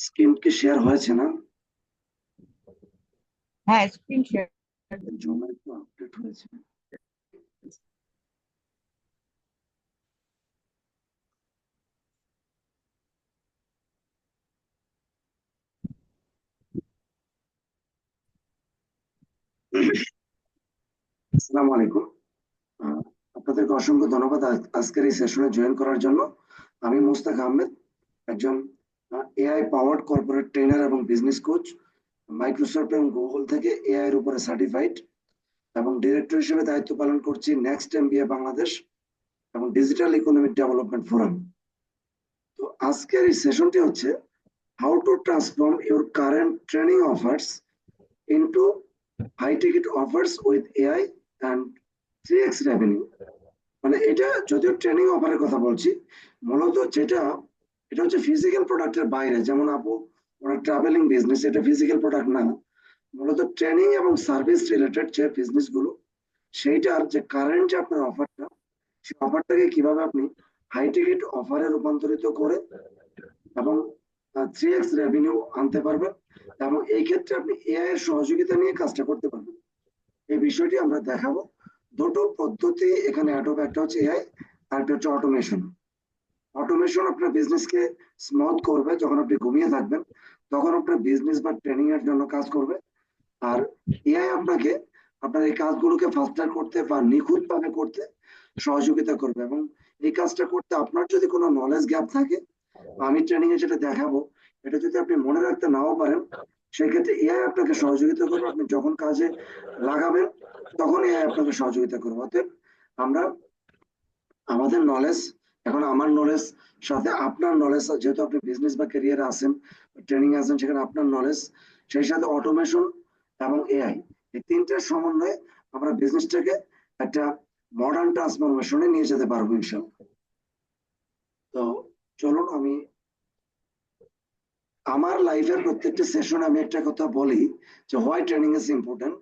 Screen কি share হয়েছে না? হ্যাঁ, স্ক্রিন শেয়ার। জমা একটু আপডেট হয়েছে। আসসালামু আলাইকুম। আহ, আপনাদেরকে অসংখ্য ধন্যবাদ আজকের এই সেশনে জয়েন করার জন্য। আমি মুস্তাক আহমেদ, একজন এআই পাওয়ার্ড কর্পোরেট ট্রেনার এবং বিজনেস কোচ। মাইক্রোসফট এবং গুগল থেকে এআই এর উপরে সার্টিফাইড এবং ডিরেক্টর হিসেবে দায়িত্ব পালন করছি নেক্সট এমবিএ বাংলাদেশ এবং ডিজিটাল ইকোনমিক ডেভেলপমেন্ট ফোরাম। তো আজকের এই সেশনটি হচ্ছে how to transform your current training offers into high ticket offers with AI and 3x revenue. মানে এটা যদিও ট্রেনিং অফারের কথা বলছি, মূলত এটা হচ্ছে ফিজিক্যাল প্রোডাক্টের বাইরে। যেমন আপু ওরা ট্রাভেলিং বিজনেস, এটা ফিজিক্যাল প্রোডাক্ট না, মূলত ট্রেনিং এবং সার্ভিস রিলেটেড যে বিজনেস গুলো, সেইটার যে কারেন্ট যে আপনার অফারটা, সেই অফারটাকে কিভাবে আপনি হাই টিকিট অফারে রূপান্তরিত করে এবং 3x রেভিনিউ আনতে পারবেন, এবং এই ক্ষেত্রে আপনি এআই এর সহযোগিতা নিয়ে কাজটা করতে পারবেন। এই বিষয়টি আমরা দেখাবো। দুটো পদ্ধতি এখানে অ্যাড হবে, একটা হচ্ছে এআই আর একটা হচ্ছে অটোমেশন। অটোমেশন আপনার বিজনেসকে স্মুথ করবে, যখন আপনি ঘুমিয়ে থাকবেন তখন আপনার বিজনেস বা ট্রেনিং এর জন্য কাজ করবে। আর এআই আপনাকে আপনার এই কাজগুলোকে ফাস্টার করতে বা নিখুঁত ভাবে করতে সহযোগিতা করবে। এবং এই কাজটা করতে আপনার যদি কোনো নলেজ গ্যাপ থাকে, আমি ট্রেনিং এ যেটা দেখাবো এটা যদি আপনি মনে রাখতে নাও পারেন, সেক্ষেত্রে এআই আপনাকে সহযোগিতা করবে। আপনি যখন কাজে লাগাবেন তখন এআই আপনাকে সহযোগিতা করবে। অতএব আমরা আমাদের নলেজ, এখন আমার নলেজ সাথে আপনার নলেজ, যেহেতু আপনি বিজনেস বা ক্যারিয়ারে আছেন, ট্রেনিং আছেন, সেখানে আপনার নলেজ, সেই সাথে অটোমেশন এবং এআই, এই তিনটার সমন্বয়ে আমরা বিজনেসটাকে একটা মডার্ন ট্রান্সফরমেশনে নিয়ে যেতে পারবো ইনশাল্লাহ। তো চলুন, আমি আমার লাইফের প্রত্যেকটা সেশন আমি একটা কথা বলি যে why training is important.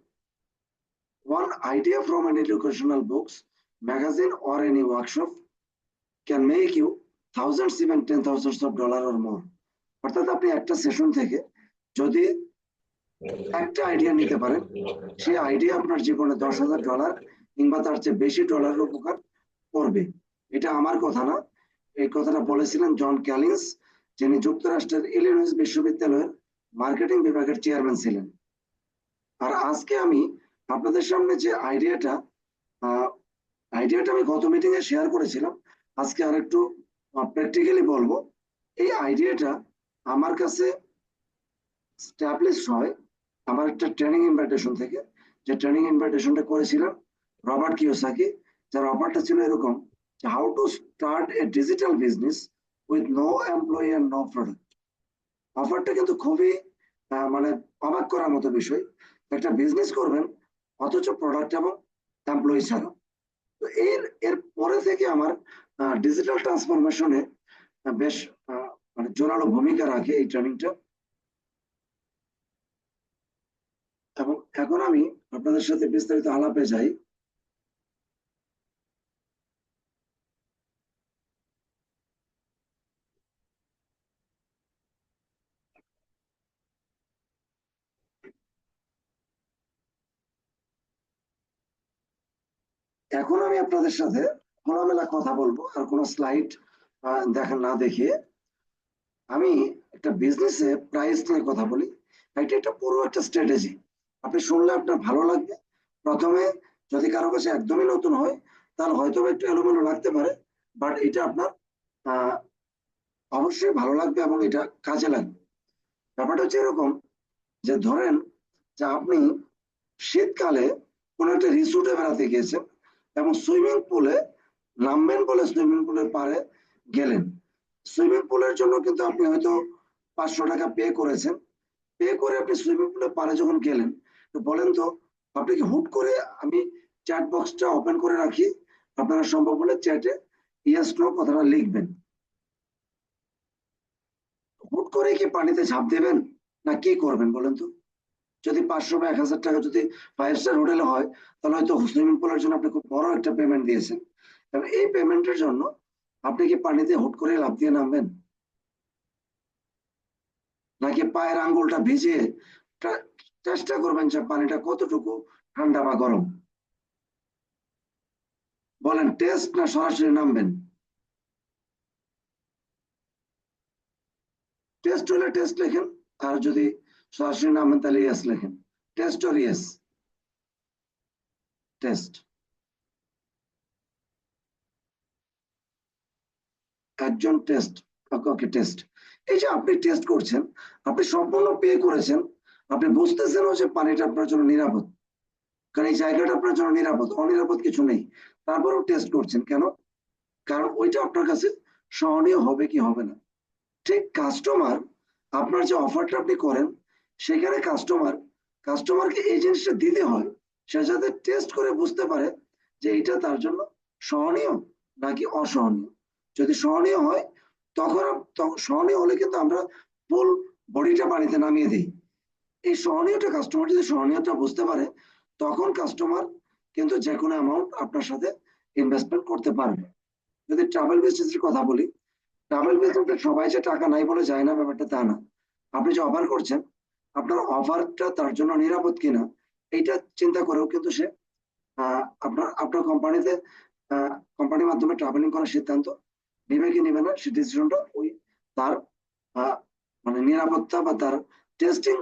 One idea from an educational books, magazine or any workshop can make you thousands, even $10,000 or more. অর্থাৎ আপনি একটা সেশন থেকে যদি একটা আইডিয়া নিতে পারেন, সেই আইডিয়া আপনার জীবনে $10,000 কিংবা তার চেয়ে বেশি ডলারের উপকার করবে। এটা আমার কথা না, এই কথাটা বলেছিলেন জন ক্যালিন্স, যিনি যুক্তরাষ্ট্রের ইলিনয়েস বিশ্ববিদ্যালয়ের মার্কেটিং বিভাগের চেয়ারম্যান ছিলেন। আর আজকে আমি আপনাদের সামনে যে আইডিয়াটা আমি গত মিটিং এ শেয়ার করেছিলাম, আজকে আরেকটু প্র্যাকটিক্যালি বলবো। এই আইডিয়াটা আমার কাছে স্ট্যাবলিশ হয় আমার একটা ট্রেনিং ইনভাইটেশন থেকে, যে ট্রেনিং ইনভাইটেশনটা করেছিলাম রবার্ট কিওসাকি, যার অফারটা ছিল এরকম যে how to start a digital business with no employee and no product. অফারটা কিন্তু খুবই মানে অবাক করার মতো বিষয়। একটা বিজনেস করবেন অথচ প্রোডাক্ট এবং এমপ্লয়ি ছাড়া। তো এর পরে থেকে আমার ডিজিটাল ট্রান্সফরমেশনে বেশ মানে জোরালো ভূমিকা রাখে এই ট্রেনিংটা। এবং এখন আমি আপনাদের সাথে বিস্তারিত আলাপে যাই। এখন আমি আপনাদের সাথে খোলামেলা কথা বলবো, আর কোনো স্লাইড দেখা না দেখিয়ে। আমি একটা বিজনেসে প্রাইস নিয়ে কথা বলি। এটা একটা পুরো একটা স্ট্র্যাটেজি, আপনি শুনলে আপনার ভালো লাগবে। প্রথমে যদি কারো কাছে একদমই নতুন হয় তাহলে হয়তো একটু এলোমেলো লাগতে পারে, বাট এটা আপনার আহ অবশ্যই ভালো লাগবে এবং এটা কাজে লাগবে। ব্যাপারটা হচ্ছে এরকম যে ধরেন যে আপনি শীতকালে কোনো একটা রিসোর্টে বেড়াতে গিয়েছেন এবং সুইমিং পুলে নামবেন বলে সুইমিং পুলের পাড়ে গেলেন। সুইমিং পুলের জন্য কিন্তু আপনি হয়তো $500 পে করেছেন। পে করে আপনি সুইমিং পুলের পাড়ে যখন গেলেন, তো বলেন তো আপনি কি হুট করে, আমি চ্যাট বক্সটা ওপেন করে রাখি, আপনারা সম্ভব হলে চ্যাটে ইয়েস নো কথাটা লিখবেন। হুট করে কি পানিতে ঝাঁপ দেবেন না কি করবেন বলেন তো? যদি 500 বা 1,000 টাকা যদি 5 স্টার হোটেলে হয়, তাহলে হয়তো সুইমিং পুলের জন্য আপনি খুব বড় একটা পেমেন্ট দিয়েছেন, এবং এই পেমেন্টের জন্য আপনি কি পানিতে হুট করে লাফ দিয়ে নামবেন? নাকি পায়ের আঙ্গুলটা ভিজিয়ে চেষ্টা করবেন যে পানিটা কতটুকু ঠান্ডা বা গরম? বলেন, টেস্ট না সরাসরি নামবেন? টেস্ট হলে টেস্ট লেখেন, আর যদি সরাসরি নামেন তাহলে ইয়েস লেখেন। Test or yes? টেস্ট। একজন টেস্ট। ওকে ওকে, টেস্ট। এই যে আপনি টেস্ট করছেন, আপনি সম্পূর্ণ পে করেছেন, আপনি বুঝতেছেন যে পানিটা আপনার জন্য নিরাপদ, কারণ এই জায়গাটা আপনার জন্য নিরাপদ, অনিরাপদ কিছু নেই। তারপরেও টেস্ট করছেন কেন? কারণ ওইটা আপনার কাছে সহনীয় হবে কি হবে না। ঠিক কাস্টমার, আপনার যে অফারটা আপনি করেন, সেখানে কাস্টমারকে এই জিনিসটা দিতে হয়, সে যাতে টেস্ট করে বুঝতে পারে যে এটা তার জন্য সহনীয় নাকি অসহনীয়। যদি সহনীয় হয়, সহনীয় হলে কিন্তু আমরা ফুল বডিটা পানিতে নামিয়ে দিই। এই সহনীয়টা, কাস্টমার যদি সহনীয়তা বুঝতে পারে, তখন কাস্টমার কিন্তু যে কোনো অ্যামাউন্ট আপনার সাথে ইনভেস্টমেন্ট করতে পারবে। যদি ট্রাভেল বিজনেসের কথা বলি, ট্রাভেল বিজনেসে সবাই যে টাকা নাই বলে যায় না, ব্যাপারটা তা না। আপনি যে অফার করছেন, আপনার অফারটা তার জন্য নিরাপদ কিনা এইটা চিন্তা করেও কিন্তু সে আপনার আপনার কোম্পানির মাধ্যমে ট্রাভেলিং করার সিদ্ধান্ত নেবে কি নেবে না, সে ডিসিশনটা ওই তার আহ, মানে নিরাপত্তা বা তার টেস্টিং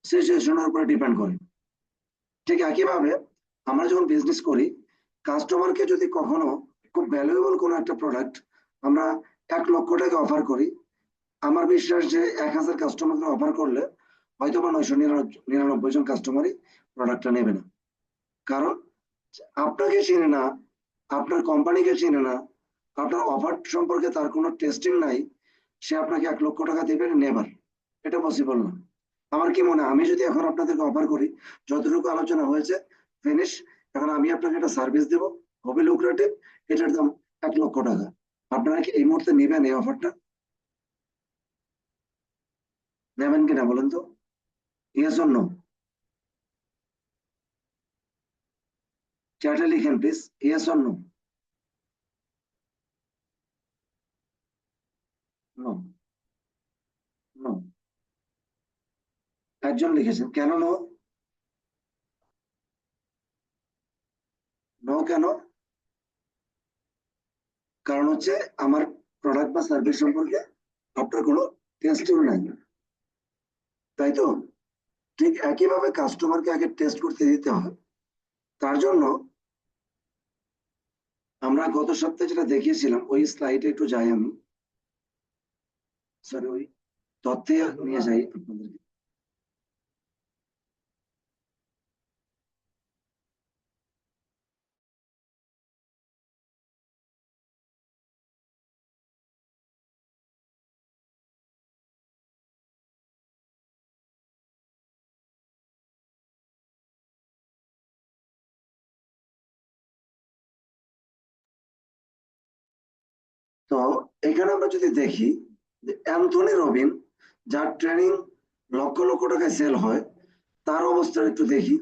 সিচুয়েশনের উপরে ডিপেন্ড করে। ঠিক একইভাবে আমরা যখন বিজনেস করি, কাস্টমারকে যদি কখনো খুব ভ্যালুয়েবল কোনো একটা প্রোডাক্ট আমরা 1 লক্ষ টাকা অফার করি, আমার বিশ্বাস যে 1000 কাস্টমারকে অফার করলে হয়তো বা 999 জন কাস্টমারই প্রোডাক্টটা নেবে না। কারণ আপনাকে চিনে না, আপনার কোম্পানিকে চিনে না, আপনার অফার সম্পর্কে তার কোনো টেস্টিং নাই, সে আপনাকে 1 লক্ষ টাকা দেবে নেবার, এটা পসিবল না। আমার কি মনে হয়, আমি যদি এখন আপনাদেরকে অফার করি, যতটুকু আলোচনা হয়েছে ফিনিশ, এখন আমি আপনাকে একটা সার্ভিস দেবো, হবে লুক্রেটিভ, এটার দাম 1 লক্ষ টাকা, আপনারা কি এই মুহূর্তে নেবেন এই অফারটা? নেবেন কিনা বলেন তো? Yes or no? চ্যাটে লিখেন please, yes or no? No. No. একজন লিখেছেন, কেন নো? নো কেন? কারণ হচ্ছে আমার প্রোডাক্ট বা সার্ভিস সম্পর্কে আপনার কোনো টেস্টিং নাই, তাই তো? ঠিক একইভাবে কাস্টমারকে আগে টেস্ট করতে দিতে হয়। তার জন্য আমরা গত সপ্তাহে যেটা দেখিয়েছিলাম, ওই স্লাইডে একটু যাই আমি, সরি ওই তথ্যে নিয়ে যাই আপনাদেরকে। তো এখানে আমরা যদি দেখি যে অ্যান্থনি রবিন, যার ট্রেনিং লক্ষ লক্ষ টাকায় সেল হয়, তার অবস্থা একটু দেখি।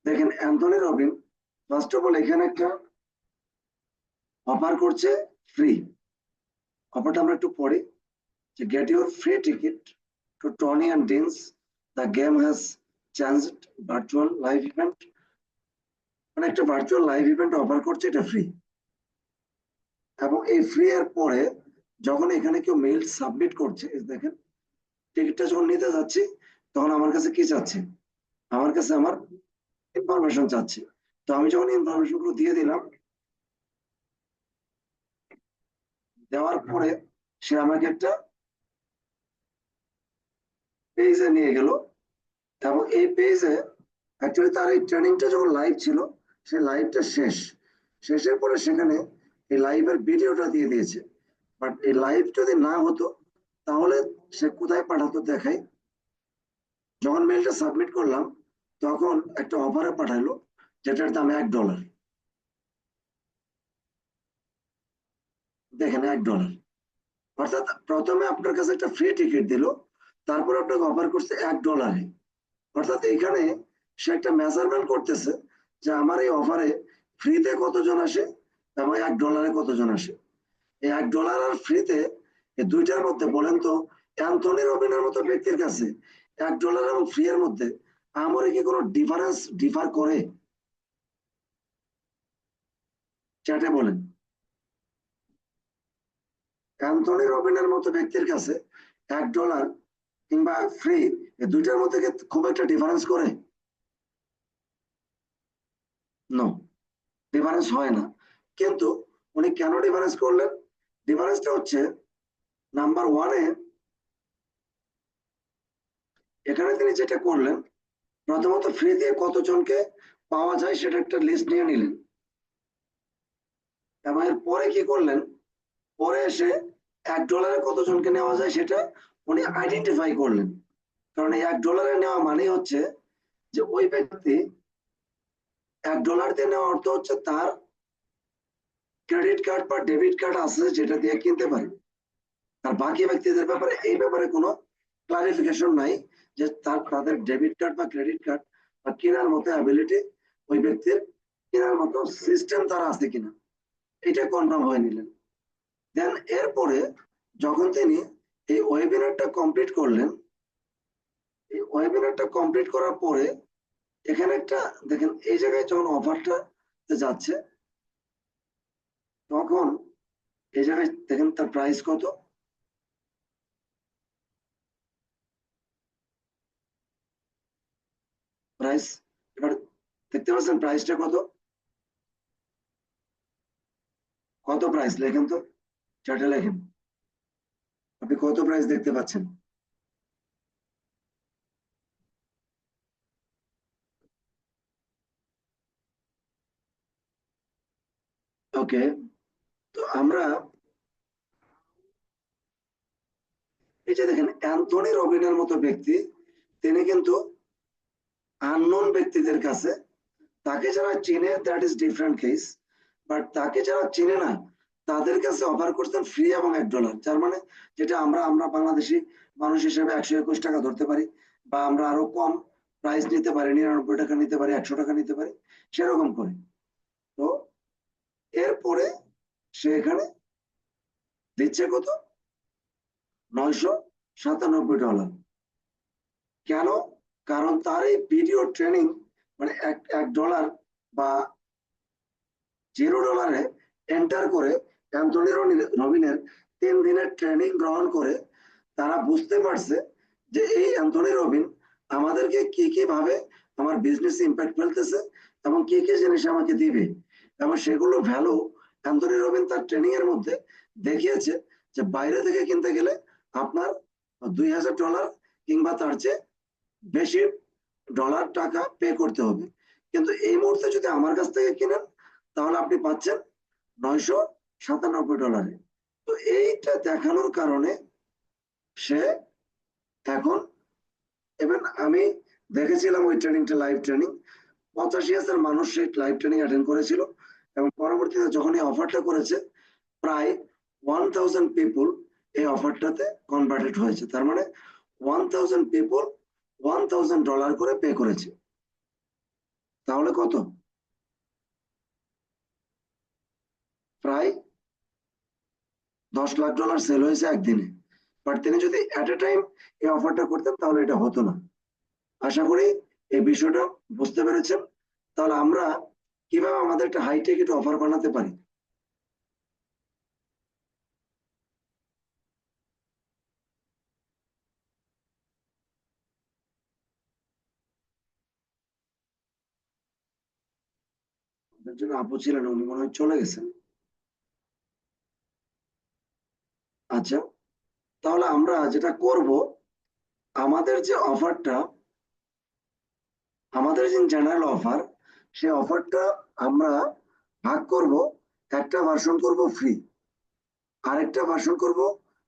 দেখেন Anthony Robin, first of all এখানে একটা অফার করছে, ফ্রি। অফারটা আমরা একটু পড়ি, যে get your free ticket to Tony and Dean's, the game has changed, virtual live event. মানে একটা ভার্চুয়াল লাইভ ইভেন্ট অফার করছে, এটা ফ্রি। এবং এই ফ্রি এর পরে যখন এখানে কেউ মেইল সাবমিট করছে, এই দেখেন টিকিটটা যখন নিতে যাচ্ছি, তখন আমার কাছে কি চাচ্ছে, আমার কাছে আমার ইনফরমেশন চাচ্ছে। তো আমি যখন ইনফরমেশন গুলো দিয়ে দিলাম, দেওয়ার পরে সে আমাকে একটা পেজে নিয়ে গেল, এবং এই পেজে অ্যাকচুয়ালি তার এই ট্রেনিংটা যখন লাইভ ছিল, সে লাইভটা শেষের পরে সেখানে এই লাইভের ভিডিওটা দিয়ে দিয়েছে। বাট এই লাইভ যদি না হতো, তাহলে সে কোথায় পাঠাতো দেখাই। যখন মেলটা সাবমিট করলাম, তখন একটা অফারে পাঠালো, যেটার দাম $1। দেখেন $1। অর্থাৎ প্রথমে আপনার কাছে একটা ফ্রি টিকিট দিল, তারপর আপনাকে অফার করছে $1। অর্থাৎ এখানে সে একটা মেজারমেন্ট করতেছে যে আমার এই অফারে ফ্রিতে কতজন আসে এবং $1 কতজন আসে। এই $1 আর ফ্রিতে এই দুইটার মধ্যে বলেন তো, অ্যান্থনি রবিনের মতো ব্যক্তির কাছে $1 এবং ফ্রি এর মধ্যে আমার কি কোনো ডিফার করে? চ্যাটে বলেন। অ্যান্থনি রবিনের মতো ব্যক্তির কাছে $1 কিংবা ফ্রি, এই দুইটার মধ্যে কি খুব একটা ডিফারেন্স করে? নো, ডিফারেন্স হয় না। কিন্তু উনি কেন ডিফারেন্স করলেন? ডিফারেন্সটা হচ্ছে নাম্বার ওয়ানে, এখানে তিনি যেটা করলেন, প্রথমত ফ্রি দিয়ে কতজনকে পাওয়া যায় সেটা একটা লিস্ট নিয়ে নিলেন, এবং এর পরে কি করলেন, পরে এসে $1 কতজনকে নেওয়া যায় সেটা উনি আইডেন্টিফাই করলেন। কারণ এই $1 নেওয়া মানে হচ্ছে যে ওই ব্যক্তি $1 দিয়ে নেওয়া অর্থ হচ্ছে তার ক্রেডিট কার্ড বা ডেবিট কার্ড আছে যেটা দিয়ে কিনতে পারে। আর বাকি ব্যক্তিদের ব্যাপারে এই ব্যাপারে কোনো ক্লারিফিকেশন নাই যে তাদের ডেবিট কার্ড বা ক্রেডিট কার্ড বা কেনার মতো অ্যাবিলিটি, ওই ব্যক্তির কেনার মতো সিস্টেম তারা আছে কিনা, এটা কনফার্ম হয়ে নিলেন। দেন এরপরে যখন তিনি এই ওয়েবিনারটা কমপ্লিট করলেন, এই ওয়েবিনারটা কমপ্লিট করার পরে এখানে একটা দেখেন, এই জায়গায় যখন অফারটা যাচ্ছে তখন এই জায়গায় দেখেন তার প্রাইস কত, প্রাইস এবার দেখতে পাচ্ছেন প্রাইসটা কত, কত প্রাইস লেখেন তো, চার্টে লেখেন আপনি কত প্রাইস দেখতে পাচ্ছেন। ওকে, তো আমরা এই যে দেখেন অ্যান্থনি রবিনের মতো ব্যক্তি, তিনি কিন্তু আননোন ব্যক্তিদের কাছে, তাকে যারা চিনে that is different case, but তাকে যারা চিনে না তাদের কাছে অফার করতেন ফ্রি এবং $1, যার মানে যেটা আমরা আমরা বাংলাদেশি মানুষ হিসেবে 121 টাকা ধরতে পারি, বা আমরা আরো কম প্রাইস নিতে পারি, 99 টাকা নিতে পারি, 100 টাকা নিতে পারি, সেরকম করে। তো এরপরে সে এখানে দিচ্ছে কত, $997। কেন? কারণ তার এই ভিডিও ট্রেনিং মানে এক ডলার বা $0 এন্টার করে অ্যান্থনি রবিনের 3 দিনের ট্রেনিং গ্রহণ করে তারা বুঝতে পারছে যে এই অ্যান্থনি রবিন আমাদেরকে কি কি ভাবে আমার বিজনেস ইম্প্যাক্ট ফেলতেছে এবং কি কি জিনিস আমাকে দিবে, এবং সেগুলো ভ্যালু অ্যান্থনি রবিন তার ট্রেনিং এর মধ্যে দেখিয়েছে যে বাইরে থেকে কিনতে গেলে আপনার $2000 কিংবা তার চেয়ে বেশি টাকা পে করতে হবে, কিন্তু এই মুহূর্তে যদি আমার কাছ থেকে কিনেন তাহলে আপনি পাচ্ছেন $997। তো এইটা দেখানোর কারণে সে এখন, এবং আমি দেখেছিলাম ওই ট্রেনিংটা, লাইভ ট্রেনিং, 85,000 মানুষ সেই লাইভ ট্রেনিং অ্যাটেন্ড করেছিল, এবং পরবর্তীতে যখন এই অফারটা করেছে প্রায় 1000 পিপুল এই অফারটাতে কনভার্টেড হয়েছে, তার মানে 1000 পিপুল $1000 করে পে করেছে। তাহলে কত, প্রায় $10 লাখ সেল হয়েছে একদিনে। বাট তিনি যদি এট এ টাইম এই অফারটা করতেন তাহলে এটা হতো না। আশা করি এই বিষয়টা বুঝতে পেরেছেন। তাহলে আমরা কিভাবে আমাদের একটা হাই টিকেট অফার বানাতে পারি। ওদের জন্য আপু ছিলেন, উনি মনে হয় চলে গেছেন। আচ্ছা, তাহলে আমরা যেটা করব, আমাদের যে অফারটা, আমাদের যে জেনারেল অফার, সেই অফারটা আমরা ভাগ করব, একটা ভার্সন করব ফ্রি, আরেকটা ভার্সন করব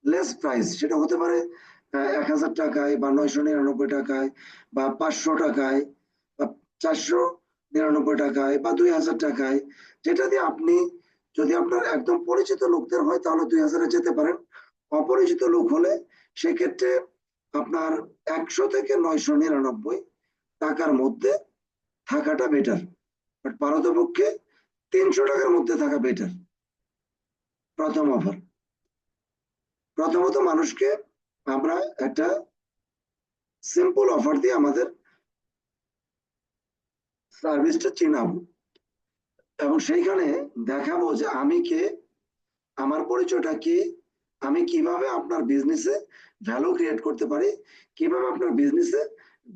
লেস প্রাইস, সেটা হতে পারে 1000 টাকায় বা 999 টাকায় বা 500 টাকায় বা 499 টাকায় বা 2000 টাকায়, যেটা দিয়ে আপনি, যদি আপনার একদম পরিচিত লোকদের হয় তাহলে 2000-এ যেতে পারেন, অপরিচিত লোক হলে সেক্ষেত্রে আপনার 100 থেকে 999 টাকার মধ্যে থাকাটা বেটার, বাট পারতপক্ষে 300 টাকার মধ্যে থাকা বেটার। প্রথম অফার, প্রথমত মানুষকে আমরা একটা সিম্পল অফার দিয়ে আমাদের সার্ভিসটা চিনাবো এবং সেইখানে দেখাবো যে আমি কে, আমার পরিচয়টা কি, আমি কিভাবে আপনার বিজনেসে ভ্যালু ক্রিয়েট করতে পারি, কিভাবে আপনার বিজনেসে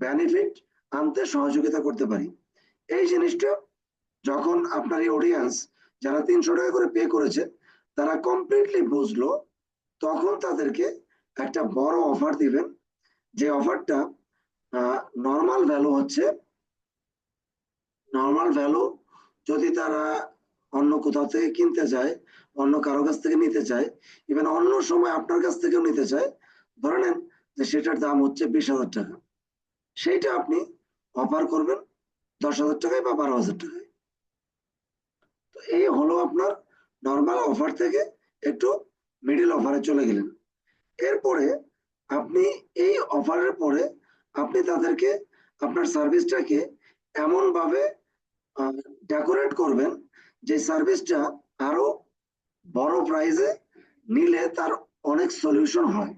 বেনিফিট আনতে সহযোগিতা করতে পারি। এই জিনিসটা যখন আপনার এই অডিয়েন্স যারা 300 টাকা করে পে করেছে তারা কমপ্লিটলি বুঝলো, তখন তাদেরকে একটা বড় অফার দিবেন, যে অফারটা নর্মাল ভ্যালু হচ্ছে, নর্মাল ভ্যালু যদি তারা অন্য কোথাও থেকে কিনতে চায়, অন্য কারো কাছ থেকে নিতে চায়, ইভেন অন্য সময় আপনার কাছ থেকেও নিতে চায়, ধরে নেন যে সেটার দাম হচ্ছে 20,000 টাকা, সেইটা আপনি অফার করবেন 10,000 টাকায় বা 12,000 টাকায়। তো এই হলো আপনার নর্মাল অফার থেকে একটু মিডিল অফারে চলে গেলেন। এরপরে আপনি এই অফারের পরে আপনি তাদেরকে আপনার সার্ভিসটাকে এমন ভাবে ডেকোরেট করবেন যে সার্ভিসটা আরো বড় প্রাইসে নিলে তার অনেক সলিউশন হয়।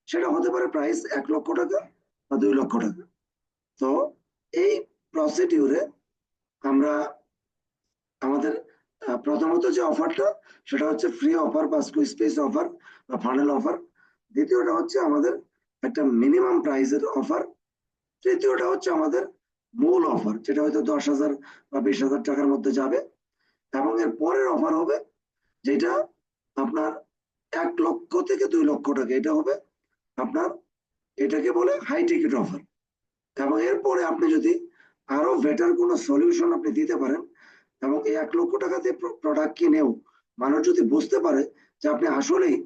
সেটা হতে পারে প্রাইস 1 লক্ষ টাকা বা 2 লক্ষ টাকা। তো এই প্রসিডিউরে আমরা আমাদের প্রথমত যে অফারটা সেটা হচ্ছে ফ্রি অফার বা স্পেস অফার বা ফানেল অফার। দ্বিতীয়টা হচ্ছে আমাদের একটা মিনিমাম প্রাইসের অফার। তৃতীয়টা হচ্ছে আমাদের মূল অফার, যেটা হয়তো 10,000 বা 20,000 টাকার মধ্যে যাবে। এবং এর পরের অফার হবে যেটা আপনার 1 লক্ষ থেকে 2 লক্ষ টাকা, এটা হবে আপনার, এটাকে বলে হাই টিকিট অফার। এবং এরপরে আপনি যদি আরো বেটার কোনো সলিউশন আপনি দিতে পারেন এবং এই 1 লক্ষ টাকা দিয়ে প্রোডাক্ট কিনেও মানুষ যদি বুঝতে পারে যে আপনি আসলেই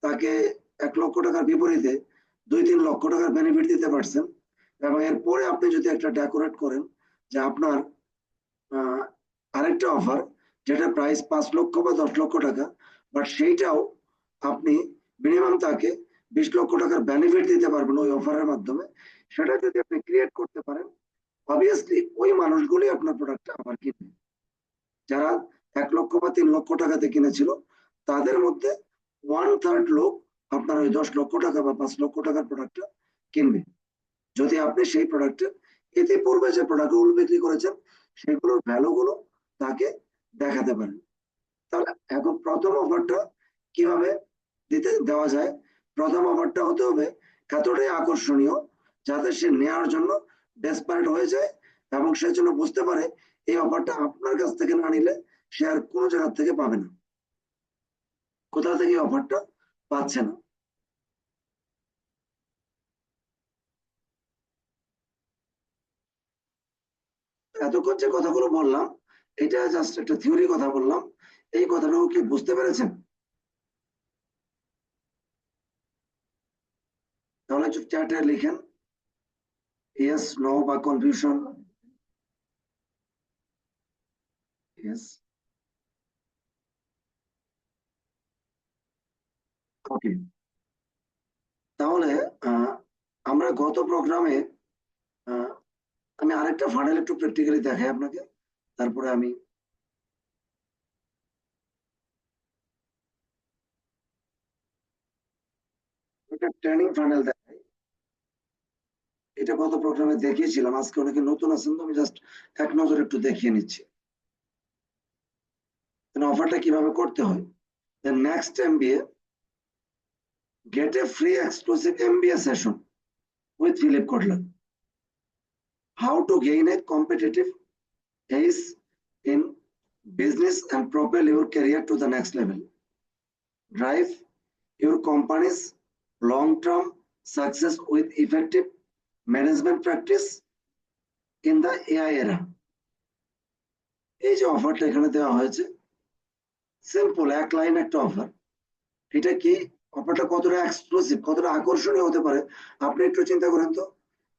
তাকে 1 লক্ষ টাকার বিপরীতে 2-3 লক্ষ টাকার বেনিফিট দিতে পারছেন, এবং এরপরে আপনি যদি একটা ডেকোরেট করেন যে আপনার আরেকটা অফার যেটা প্রাইস 5 লক্ষ বা 10 লক্ষ টাকা, বাট সেইটাও আপনি মিনিমাম তাকে 20 লক্ষ টাকার বেনিফিট দিতে পারবেন ওই অফারের মাধ্যমে, সেটা যদি আপনি ক্রিয়েট করতে পারেন, অবভিয়াসলি ওই মানুষগুলি আপনার প্রোডাক্টটা আবার কিনবে। যারা 1 লক্ষ বা 3 লক্ষ টাকাতে কিনেছিল তাদের মধ্যে 1/3 লোক আপনার ওই 10 লক্ষ টাকা বা 5 লক্ষ টাকার প্রোডাক্টটা কিনবে, যদি আপনি সেই প্রোডাক্টের ইতিপূর্বে যে প্রোডাক্টগুলো বিক্রি করেছেন সেগুলোর ভ্যালু গুলো তাকে দেখাতে পারেন। তাহলে এখন প্রথম অফারটা কিভাবে দেওয়া যায়? প্রথম অফারটা হতে হবে এতটাই আকর্ষণীয় যাতে সে নেওয়ার জন্য ডেসপারেট হয়ে যায় এবং সে জন্য বুঝতে পারে এই অফারটা আপনার কাছ থেকে না নিলে সে আর কোনো জায়গা থেকে পাবে না, কোথা থেকে অফারটা পাচ্ছে না। এতক্ষণ যে কথাগুলো বললাম এটা জাস্ট একটা থিওরি কথা বললাম, এই কথাটাও কি বুঝতে পেরেছেন? তাহলে চ্যাটে লিখেন ইয়েস, নো বা কনফিউশন। ইয়েস, ওকে। তাহলে আহ, আমরা গত প্রোগ্রামে আমি আরেকটা ফানেল একটু প্র্যাকটিক্যালি দেখাই আপনাকে, তারপরে আমি একটা ট্রেনিং ফানেল দেখাই। এটা গত প্রোগ্রামে দেখিয়েছিলাম, আজকে অনেকে নতুন আছেন তো আমি জাস্ট এক নজর একটু দেখিয়ে নিচ্ছি অফারটা কিভাবে করতে হয়। The next MBA, get a free exclusive MBA session with Philip Kotler. How to gain a competitive edge in business and propel your career to the next level. Drive your company's long-term success with effective management practice in the AI era. এই যে অফারটা এখানে দেওয়া হয়েছে, simple এক line একটা offer. এটা কি অফারটা কতটা এক্সক্লুসিভ, কতটা আকর্ষণীয় হতে পারে আপনি একটু চিন্তা করেন তো।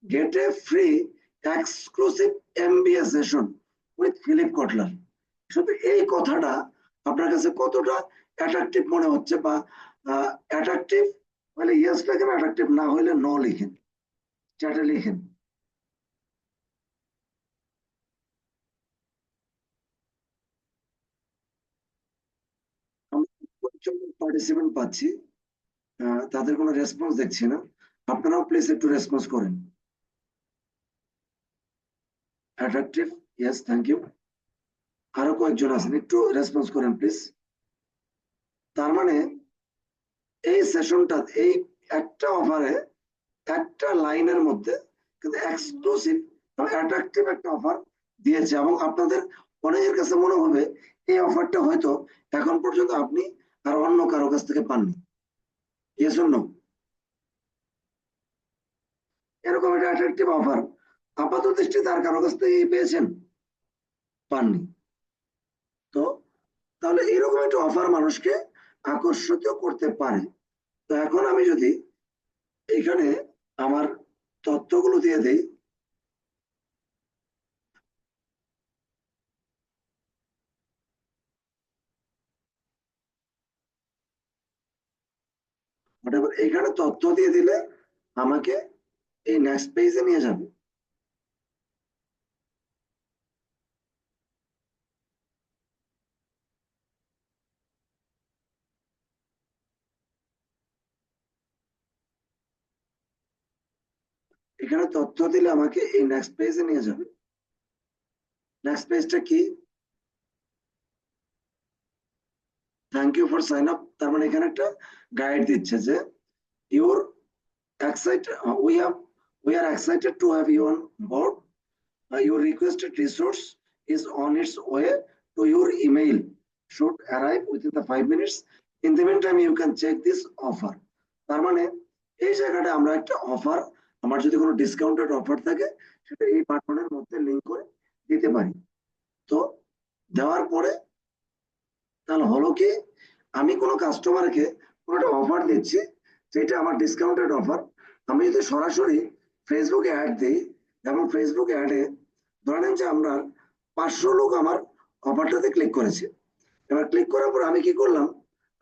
Get a free exclusive MBA session with Philip Kotler. শুধু এই কথাটা আপনার কাছে কতটা অ্যাট্রাকটিভ মনে হচ্ছে বা অ্যাট্রাকটিভ হলে ইয়েস লেখেন, অ্যাট্রাকটিভ না হলে নো লিখেন, চ্যাটে লিখেন। পার্টিসিপেন্ট পাচ্ছি, তাদের কোনো রেসপন্স দেখছি না। আপনারাও প্লিজ একটু রেসপন্স করেন। Attractive, yes, thank you. আরো কয়েকজন আছেন, একটু রেসপন্স করেন প্লিজ। তার মানে এই সেশনটা, এই একটা অফারে, একটা লাইনের মধ্যে কিন্তু এক্সক্লুসিভ এবং অ্যাট্রাকটিভ একটা অফার দিয়েছে, এবং আপনাদের অনেকের কাছে মনে হবে এই অফারটা হয়তো এখন পর্যন্ত আপনি আর অন্য কারো কাছ থেকে পাননি। Yes or no? এরকম একটা অ্যাট্রাকটিভ অফার আপাত দৃষ্টিতে আর কারো কাছ থেকে পেয়েছেন? পাননি। তো তাহলে এরকম একটা অফার মানুষকে আকর্ষিত করতে পারে। তো এখন আমি যদি এখানে আমার তথ্যগুলো দিয়ে দেই, এখানে তথ্য দিয়ে দিলে আমাকে এই নেক্সট পেজে নিয়ে যাবে। এখানে তথ্য দিলে আমাকে এই নেক্সট পেজে নিয়ে যাবে। নেক্সট পেজটা কি? Thank you for sign up. তার মানে এখানে একটা গাইড দিচ্ছে যে you're excited we are excited to have you on board. Your requested resource is on its way to your email, should arrive within the 5 minutes. In the meantime you can check this offer. তার মানে এই জায়গাটা আমরা একটা offer, আমার যদি কোনো discounted offer থাকে সেটা এই বাটনের মধ্যে লিংক করে দিতে পারি। তো দেওয়ার পরে তাহলে হলো কি, আমি কোনো কাস্টমারকে কোনো একটা অফার দিচ্ছি, যেটা আমার ডিসকাউন্টেড অফার। আমি যদি সরাসরি ফেসবুকে অ্যাড দিই, এবং ফেসবুক অ্যাডে ধরে নেন যে আমরা 500 লোক আমার অফারটাতে ক্লিক করেছে। এবার ক্লিক করার পর আমি কি করলাম,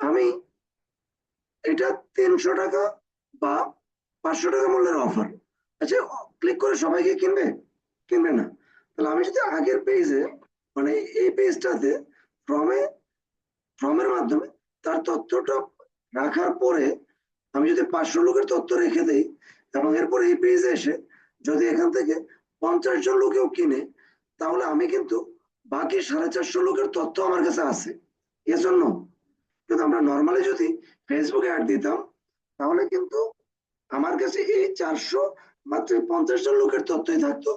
আমি এটা 300 টাকা বা 500 টাকা মূল্যের অফার, আচ্ছা ক্লিক করে সবাইকে কিনবে? কিনবে না। তাহলে আমি যদি আগের পেজে, মানে এই পেজটাতে ফ্রমে ফর্মের মাধ্যমে তার তথ্যটা রাখার পরে আমি যদি 500 লোকের তথ্য রেখে দেই, এবং এরপর এই পেজে এসে যদি এখান থেকে 50 জন লোকেও কিনে, তাহলে আমি কিন্তু বাকি 450 লোকের তথ্য আমার কাছে আছে। এজন্য কিন্তু আমরা নর্মালি যদি ফেসবুকে অ্যাড দিতাম, তাহলে কিন্তু আমার কাছে এই 400, মাত্র 50 জন লোকের তথ্যই থাকতো,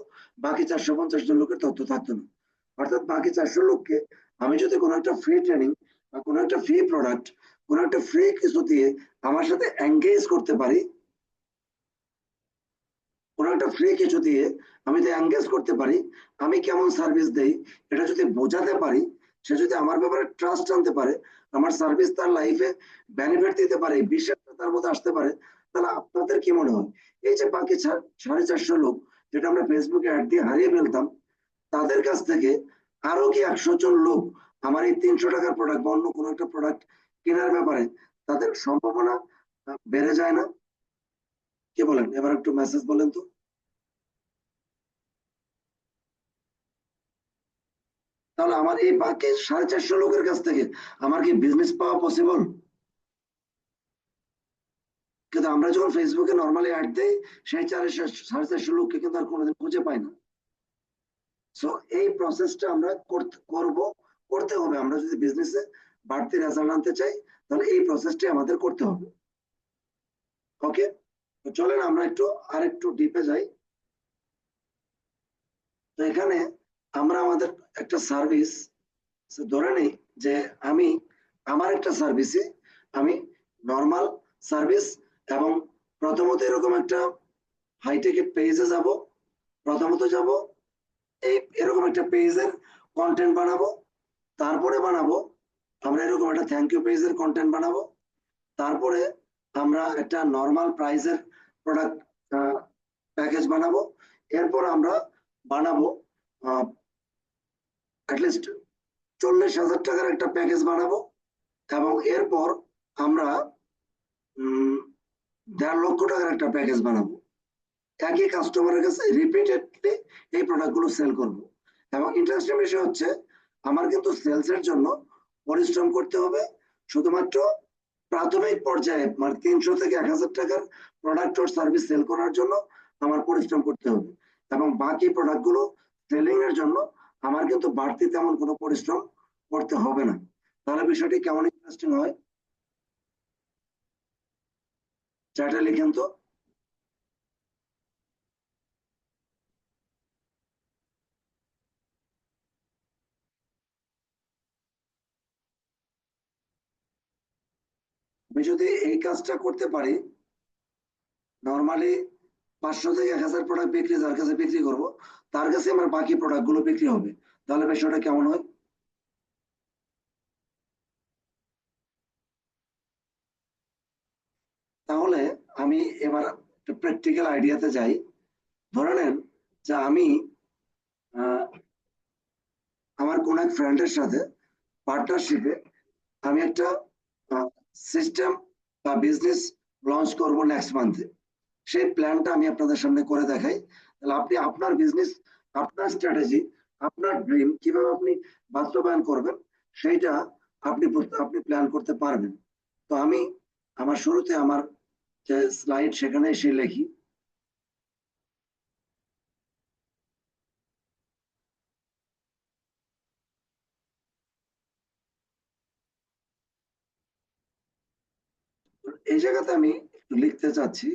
বাকি 450 জন লোকের তথ্য থাকতো না। অর্থাৎ বাকি 400 লোককে আমি যদি কোনো একটা ফ্রি ট্রেনিং বা কোনো একটা ফ্রি প্রোডাক্ট, কোনো একটা ফ্রি কিছু দিয়ে আমার সাথে এঙ্গেজ করতে পারি, কোনো একটা ফ্রি কিছু দিয়ে আমি যদি এঙ্গেজ করতে পারি, আমি কেমন সার্ভিস দেই এটা যদি বোঝাতে পারি, সে যদি আমার ব্যাপারে ট্রাস্ট আনতে পারে, আমার সার্ভিস তার লাইফে বেনিফিট দিতে পারে, বিশ্বাসটা তার মধ্যে আসতে পারে, তাহলে আপনাদের কি মনে হয় এই যে বাকি 450 লোক যেটা আমরা ফেসবুকে অ্যাড দিয়ে হারিয়ে ফেলতাম, তাদের কাছ থেকে আরো কি 100 জন লোক আমার এই 300 টাকার প্রোডাক্ট বা অন্য কোনো একটা প্রোডাক্ট কেনার ব্যাপারে তাদের সম্ভাবনা বেড়ে যায় না? কি বলেন? এবার একটু মেসেজ বলেন তো। তাহলে আমার এই বাকি 450 লোকের কাছ থেকে আমার কি বিজনেস পাওয়া পসিবল? কিন্তু আমরা যখন ফেসবুকে নর্মালি অ্যাড দিই, সেই 450 লোককে কিন্তু আর কোনোদিন খুঁজে পাই না। সো এই প্রসেসটা আমরা করতে হবে। আমরা যদি বিজনেসে বাড়তি রেজাল্ট আনতে চাই, তাহলে এই প্রসেসটাই আমাদের করতে হবে। ওকে, তো চলেন আমরা একটু আরেকটু ডিপে যাই। তো এখানে আমরা আমাদের একটা সার্ভিস ধরে নেই যে আমি আমার একটা সার্ভিসে আমি নর্মাল সার্ভিস, এবং প্রথমত এরকম একটা হাইটেকের পেজে যাব। প্রথমত যাব এই এরকম একটা পেজের কন্টেন্ট বানাবো, তারপরে বানাবো আমরা এরকম একটা থ্যাংক ইউ পেজের কন্টেন্ট বানাবো, তারপরে আমরা একটা নর্মাল প্রাইসের প্রোডাক্ট প্যাকেজ বানাবো, এরপর আমরা বানাবো অ্যাটলিস্ট 40,000 টাকার একটা প্যাকেজ বানাবো, এবং এরপর আমরা উম 1.5 লক্ষ টাকার একটা প্যাকেজ বানাবো, একই কাস্টমারের কাছে রিপিটেডলি এই প্রোডাক্ট গুলো সেল করব। এবং ইন্টারেস্টিং বিষয় হচ্ছে, আমার কিন্তু সেলস এর জন্য পরিশ্রম করতে হবে শুধুমাত্র প্রাথমিক পর্যায়ে, মানে 300 থেকে 1,000 টাকার প্রোডাক্ট ওর সার্ভিস সেল করার জন্য আমার পরিশ্রম করতে হবে। এবং বাকি প্রোডাক্ট গুলো সেলিং এর জন্য আমার কিন্তু বাড়তি তেমন কোনো পরিশ্রম করতে হবে না। তাহলে বিষয়টি কেমন ইন্টারেস্টিং হয়? চার্টে লিখেন তো। আমি যদি এই কাজটা করতে পারি, নর্মালি 500 থেকে 1,000 প্রোডাক্ট বিক্রি যার কাছে বিক্রি করব, তার কাছে আমার বাকি প্রোডাক্ট গুলো বিক্রি হবে। তাহলে বিষয়টা কেমন হয়? তাহলে আমি এবার একটা প্র্যাকটিক্যাল আইডিয়াতে যাই। ধরে নেন যে আমি আহ, আমার কোন এক ফ্রেন্ডের সাথে পার্টনারশিপে আমি একটা সিস্টেম বা বিজনেস লঞ্চ করব নেক্সট মান্থে। সেই প্ল্যানটা আমি আপনাদের সামনে করে দেখাই। তাহলে আপনি আপনার বিজনেস, আপনার স্ট্র্যাটেজি, আপনার ড্রিম কিভাবে আপনি বাস্তবায়ন করবেন, সেইটা আপনি প্ল্যান করতে পারবেন। তো আমি আমার শুরুতে আমার যে স্লাইড সেখানে এসে লিখি। এই জায়গাতে আমি একটু লিখতে চাচ্ছি,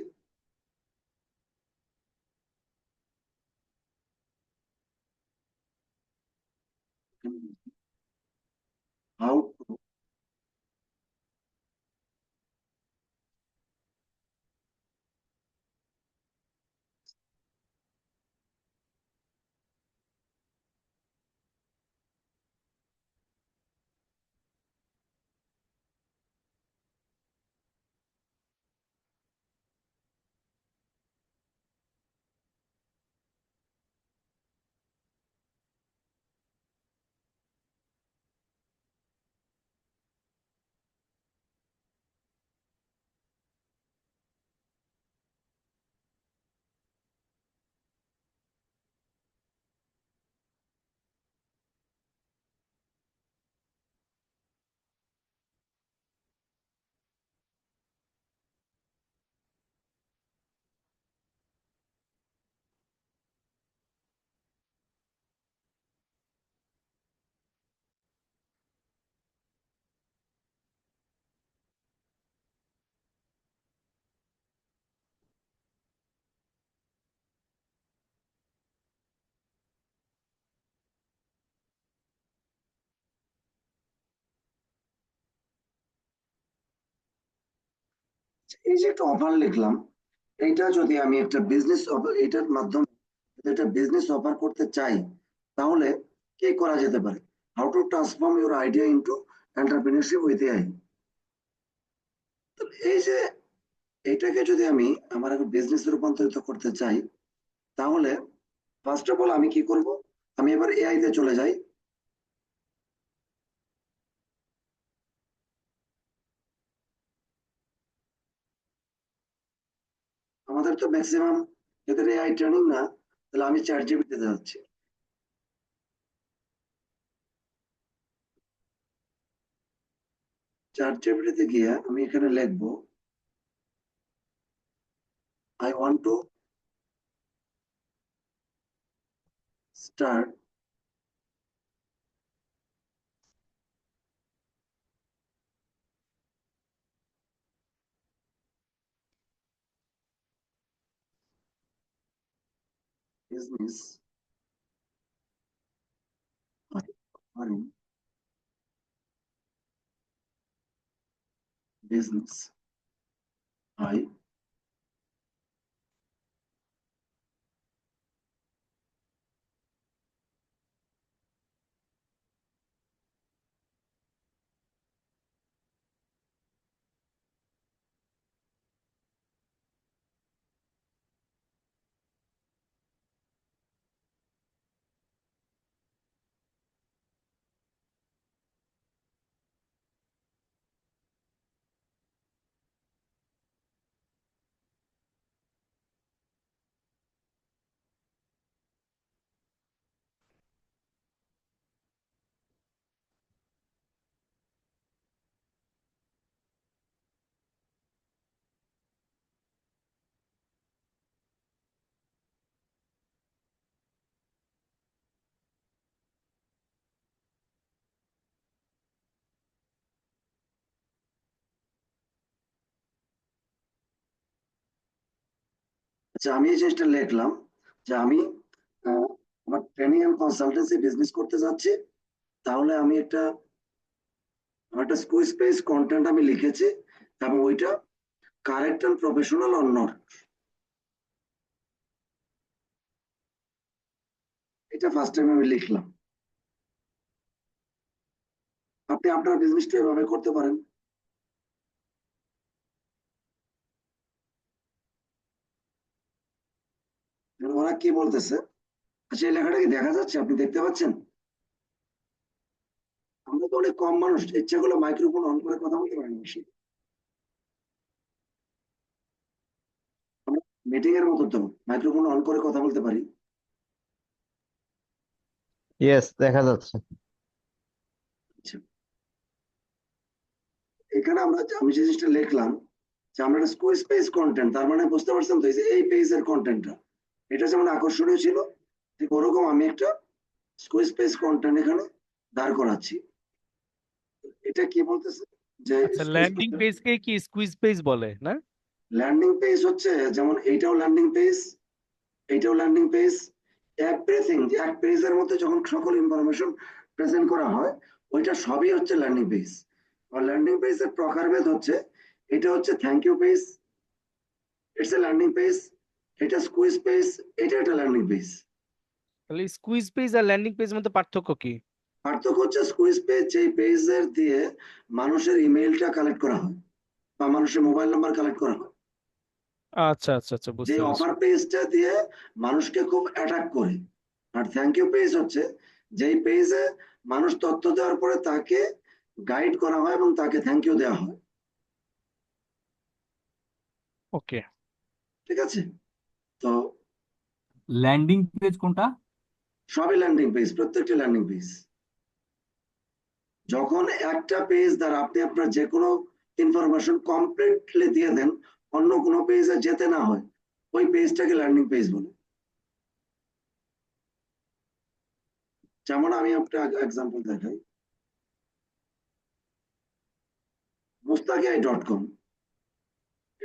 হাউ টু এই যে একটা অফার লিখলাম, এইটা যদি আমি একটা বিজনেস এটার মাধ্যমে যদি একটা বিজনেস অফার করতে চাই, তাহলে কি করা যেতে পারে? How to transform your idea into entrepreneurship with AI. এই যে এটাকে যদি আমি আমার একটা বিজনেসে রূপান্তরিত করতে চাই, তাহলে ফার্স্ট অফ অল আমি কি করব? আমি এবার এআই তে চলে যাই। আমাদের তো ম্যাক্সিমাম যদি এআই ট্রেনিং না, তাহলে আমি চ্যাট জিপিটিতে যাচ্ছি। চ্যাট জিপিটিতে গিয়ে আমি এখানে লিখবো, I want to start business offering business. I যে আমি এই জিনিসটা লিখলাম যে আমি আমার ট্রেনিং এন্ড কনসালটেন্সি বিজনেস করতে যাচ্ছি, তাহলে আমি একটা স্কুইজ পেজ কন্টেন্ট আমি লিখেছি এবং ওইটা correct and professional or not, এটা ফার্স্ট টাইম আমি লিখলাম। আপনি আপনার বিজনেসটা এভাবে করতে পারেন। ওরা কি বলতেছে, আচ্ছা এই লেখাটা কি দেখা যাচ্ছে, আপনি দেখতে পাচ্ছেন? আমরা তো অনেক কম মানুষ, ইচ্ছা করলে মাইক্রোফোন অন করে কথা বলতে পারি বেশি। আমরা মিটিং এর মতো তো মাইক্রোফোন অন করে কথা বলতে পারি। ইয়েস, দেখা যাচ্ছে। আচ্ছা, এখানে আমি যে জিনিসটা লিখলাম যে আমরা একটা স্কুইজ পেজ কন্টেন্ট, তার মানে বুঝতে পারছেন তো, এই যে এই পেজের কন্টেন্টটা এটা যেমন আকর্ষণীয় ছিল, ঠিক ওরকম আমি একটা স্কুইজ পেজ কন্টেন্ট এখানে দাঁড় করাচ্ছি। এটা কি বলতেছে যে আচ্ছা, স্কুইজ ল্যান্ডিং পেজকে কি স্কুইজ পেজ বলে না? ল্যান্ডিং পেজ হচ্ছে যেমন এইটাও ল্যান্ডিং পেজ, এইটাও ল্যান্ডিং পেজ, এভরিথিং এক পেজের মধ্যে যখন সকল ইনফরমেশন প্রেজেন্ট করা হয় ওইটা সবই হচ্ছে ল্যান্ডিং পেজ। আর ল্যান্ডিং পেজের প্রকারভেদ হচ্ছে, এটা হচ্ছে thank you page, it's a landing page, এটা স্কুইজ পেজ, এটা একটা ল্যান্ডিং পেজ। তাহলে স্কুইজ পেজ আর ল্যান্ডিং পেজের মধ্যে পার্থক্য কি? পার্থক্য হচ্ছে স্কুইজ পেজ যেই পেজের দিয়ে মানুষের ইমেইলটা কালেক্ট করা হয় বা মানুষের মোবাইল নাম্বার কালেক্ট করা হয়, আচ্ছা আচ্ছা আচ্ছা, যে বুঝতে পেরেছি। অফার পেজটা দিয়ে মানুষকে খুব অ্যাটাক করে। আর থ্যাংক ইউ পেজ হচ্ছে যেই পেজে মানুষ তথ্য দেওয়ার পরে তাকে গাইড করা হয় এবং তাকে থ্যাংক ইউ দেওয়া হয়। ওকে। ঠিক আছে, তো ল্যান্ডিং পেজ কোনটা? সবই ল্যান্ডিং পেজ, প্রত্যেকটি ল্যান্ডিং পেজ। যখন একটা পেজ দ্বারা আপনি আপনার যে কোনো ইনফরমেশন কমপ্লিটলি দিয়ে দেন, অন্য কোনো পেজে যেতে না হয়, ওই পেজটাকে ল্যান্ডিং পেজ বলে। যেমন আমি একটা এক্সাম্পল দেখাই, mustaqiai.com,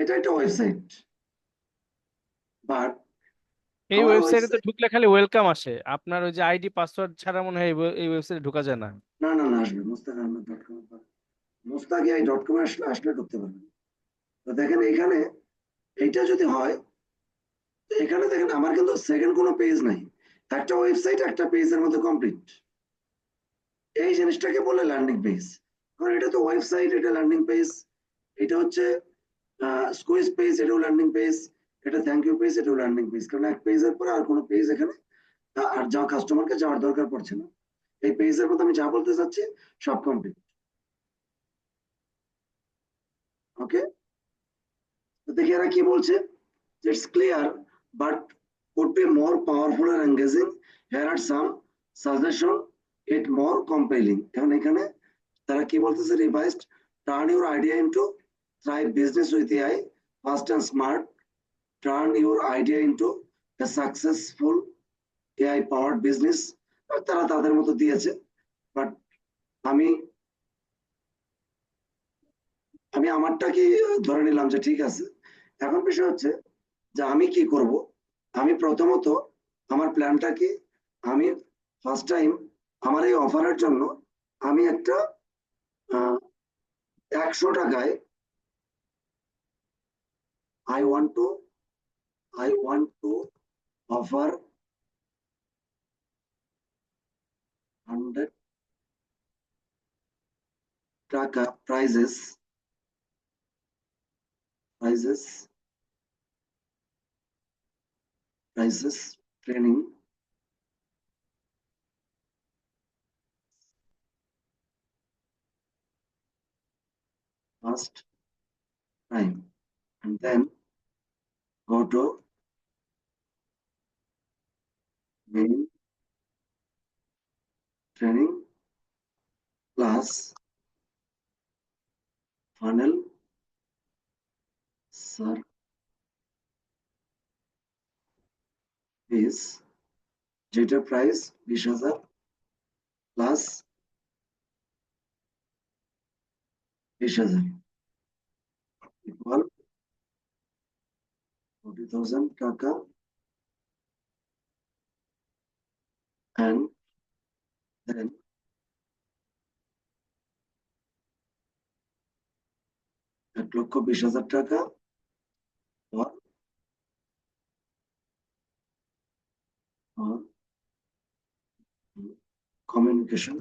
এটা একটা ওয়েবসাইট, বাট এই আমার ওয়েবসাইটে তো ওয়েবসাইট, ঢুকলে খালি ওয়েলকাম আসে, আপনার ওই যে আইডি পাসওয়ার্ড ছাড়া মনে হয় এই ওয়েবসাইটে ঢোকা যায় না। না না না, আসবে মুস্তাক.com, mustaqiai.com আসলে আসলে ঢুকতে পারবেন। তো দেখেন এখানে এইটা যদি হয়, তো এখানে দেখেন আমার কিন্তু সেকেন্ড কোনো পেজ নাই, একটা ওয়েবসাইট একটা পেজের মধ্যে কমপ্লিট। এই জিনিসটাকে বলে ল্যান্ডিং পেজ। কারণ এটা তো ওয়েবসাইট, এটা ল্যান্ডিং পেজ, এটা হচ্ছে স্কুইজ পেজ, এটাও ল্যান্ডিং পেজ, এটা থ্যাংক ইউ পেজ, এটাও ল্যান্ডিং পেজ। কারণ এক পেজের পরে আর কোনো পেজ এখানে আর যা কাস্টমারকে যাওয়ার দরকার পড়ছে না, এই পেজের মধ্যে আমি যা বলতে চাচ্ছি সব কমপ্লিট। ওকে, তো দেখি এরা কি বলছে, it's clear but could be more powerful and engaging. Here are some suggestion it more compelling. এখন এখানে তারা কি বলতেছে, revised, turn your idea into thrive business with AI, fast and smart, turn your idea into a successful AI powered business. তারা তাদের মতো দিয়েছে, but আমি আমি আমারটা কি ধরে নিলাম যে ঠিক আছে। এখন বিষয় হচ্ছে যে আমি কি করব। আমি প্রথমত আমার প্ল্যানটা কি, আমি ফার্স্ট টাইম আমার এই অফারের জন্য আমি একটা 100 টাকায় I want to I want to offer 100 টাকা prices prices training first time, and then go to main training plus funnel service, যেটা প্রাইস 20,000 প্লাস 20,000 ইকুয়াল 40,000 টাকা and then 1,20,000 টাকা for communication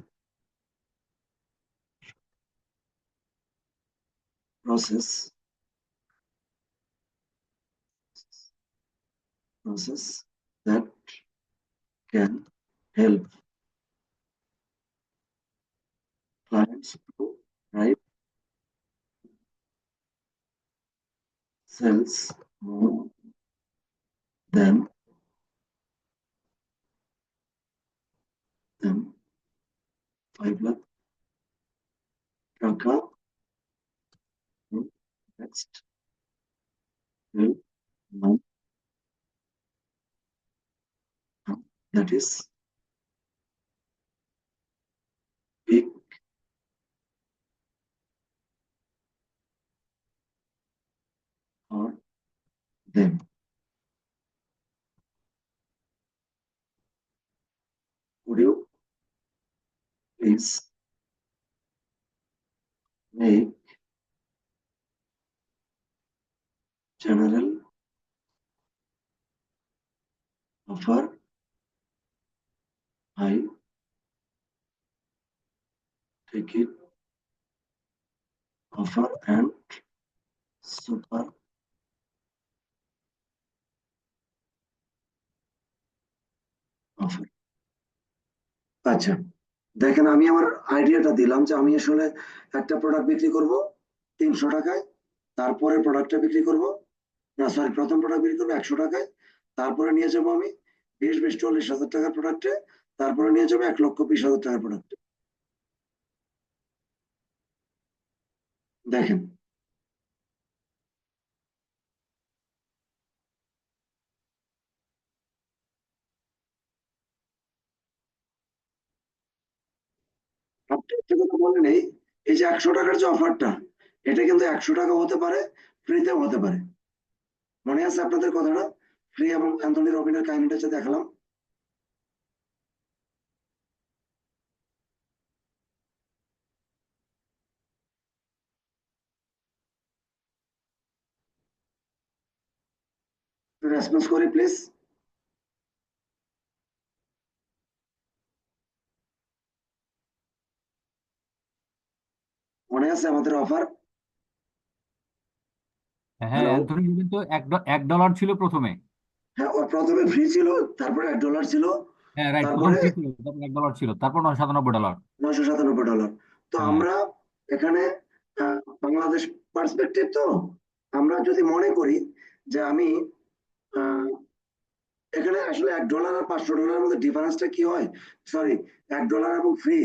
process that can help clients to drive sales more than 5 lakh টাকা in next 12 months. That is big for them. Would you please make general offer high ticket offer and super offer? আচ্ছা, দেখেন আমি আমার আইডিয়াটা দিলাম যে আমি আসলে একটা প্রোডাক্ট বিক্রি করব 300 টাকায়, তারপরে প্রোডাক্টটা বিক্রি করব, না সরি, প্রথম প্রোডাক্ট বিক্রি করবো 100 টাকায়, তারপরে নিয়ে যাবো আমি 20-40 হাজার টাকার প্রোডাক্টে, তারপরে নিয়ে যাবো 1,20,000 টাকার প্রোডাক্টে। দেখেন আপনি একটা কথা বলে নেই, এই যে 100 টাকার যে অফারটা, এটা কিন্তু 100 টাকা হতে পারে, ফ্রিতেও হতে পারে। মনে আছে আপনাদের কথাটা, ফ্রি এবং অ্যান্থনি রবিনের কাহিনীটা যে দেখালাম? রেসপন্স করি প্লিজ। মনে আছে আমাদের অফার? হ্যাঁ, হ্যালো। অ্যান্থনি কিন্তু $1 ছিল প্রথমে। হ্যাঁ, ওর প্রথমে ফ্রি ছিল, তারপরে $1 ছিল, হ্যাঁ, রাইট, প্রথম তারপরে ফ্রি ছিল, তারপর $1 ছিল, তারপর $997। 997 ডলার। তো হ্যাঁ, আমরা এখানে বাংলাদেশ পার্সপেক্টিভ, তো আমরা যদি মনে করি যে আমি আহ, এখানে আসলে $1 আর $500 মধ্যে ডিফারেন্সটা কি হয়, সরি, $1 এবং ফ্রি,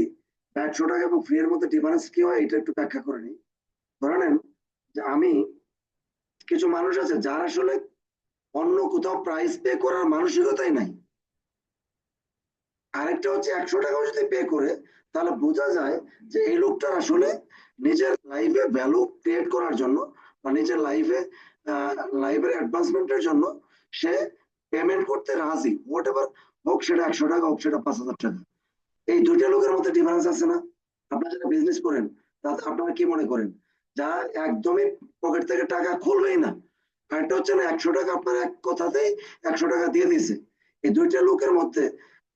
100 টাকা এবং ফ্রি এর মধ্যে ডিফারেন্স কি হয়, এটা একটু ব্যাখ্যা করে নিই। ধরে নেন যে আমি, কিছু মানুষ আছে যার আসলে অন্য কোথাও প্রাইস পে করার মানসিকতাই নাই। আরেকটা হচ্ছে 100 টাকাও যদি পে করে, তাহলে বোঝা যায় যে এই লোকটার আসলে নিজের লাইফে ভ্যালু ক্রিয়েট করার জন্য বা নিজের লাইফের অ্যাডভান্সমেন্টের জন্য সে পেমেন্ট করতে রাজি, হোয়াট এভার, হোক সেটা 100 টাকা, হোক সেটা 5,000 টাকা। এই দুইটা লোকের মধ্যে ডিফারেন্স আছে না? আপনারা যারা বিজনেস করেন, তাতে আপনারা কি মনে করেন, যারা একদমই পকেট থেকে টাকা খুলবেই না, আর একটা হচ্ছে না 100 টাকা আপনার এক কথাতেই 100 টাকা দিয়ে দিছে, এই দুইটা লোকের মধ্যে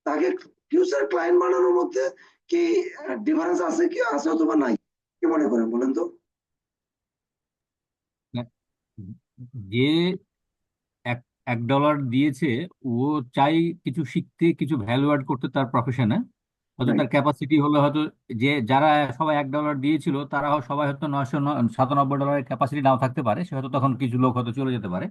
তাকে ফিউচার ক্লায়েন্ট বানানোর মধ্যে কি ডিফারেন্স আছে, কি আছে অথবা নাই? কি মনে করেন বলেন তো? যে এক $1 দিয়েছে, ও চাই কিছু শিখতে, কিছু ভ্যালু অ্যাড করতে তার প্রফেশনে। হয়তো রাইট। তার ক্যাপাসিটি হলো, হয়তো যে যারা সবাই $1 দিয়েছিল তারা সবাই হয়তো $997 ক্যাপাসিটি নাও থাকতে পারে, সে হয়তো তখন কিছু লোক হয়তো চলে যেতে পারে।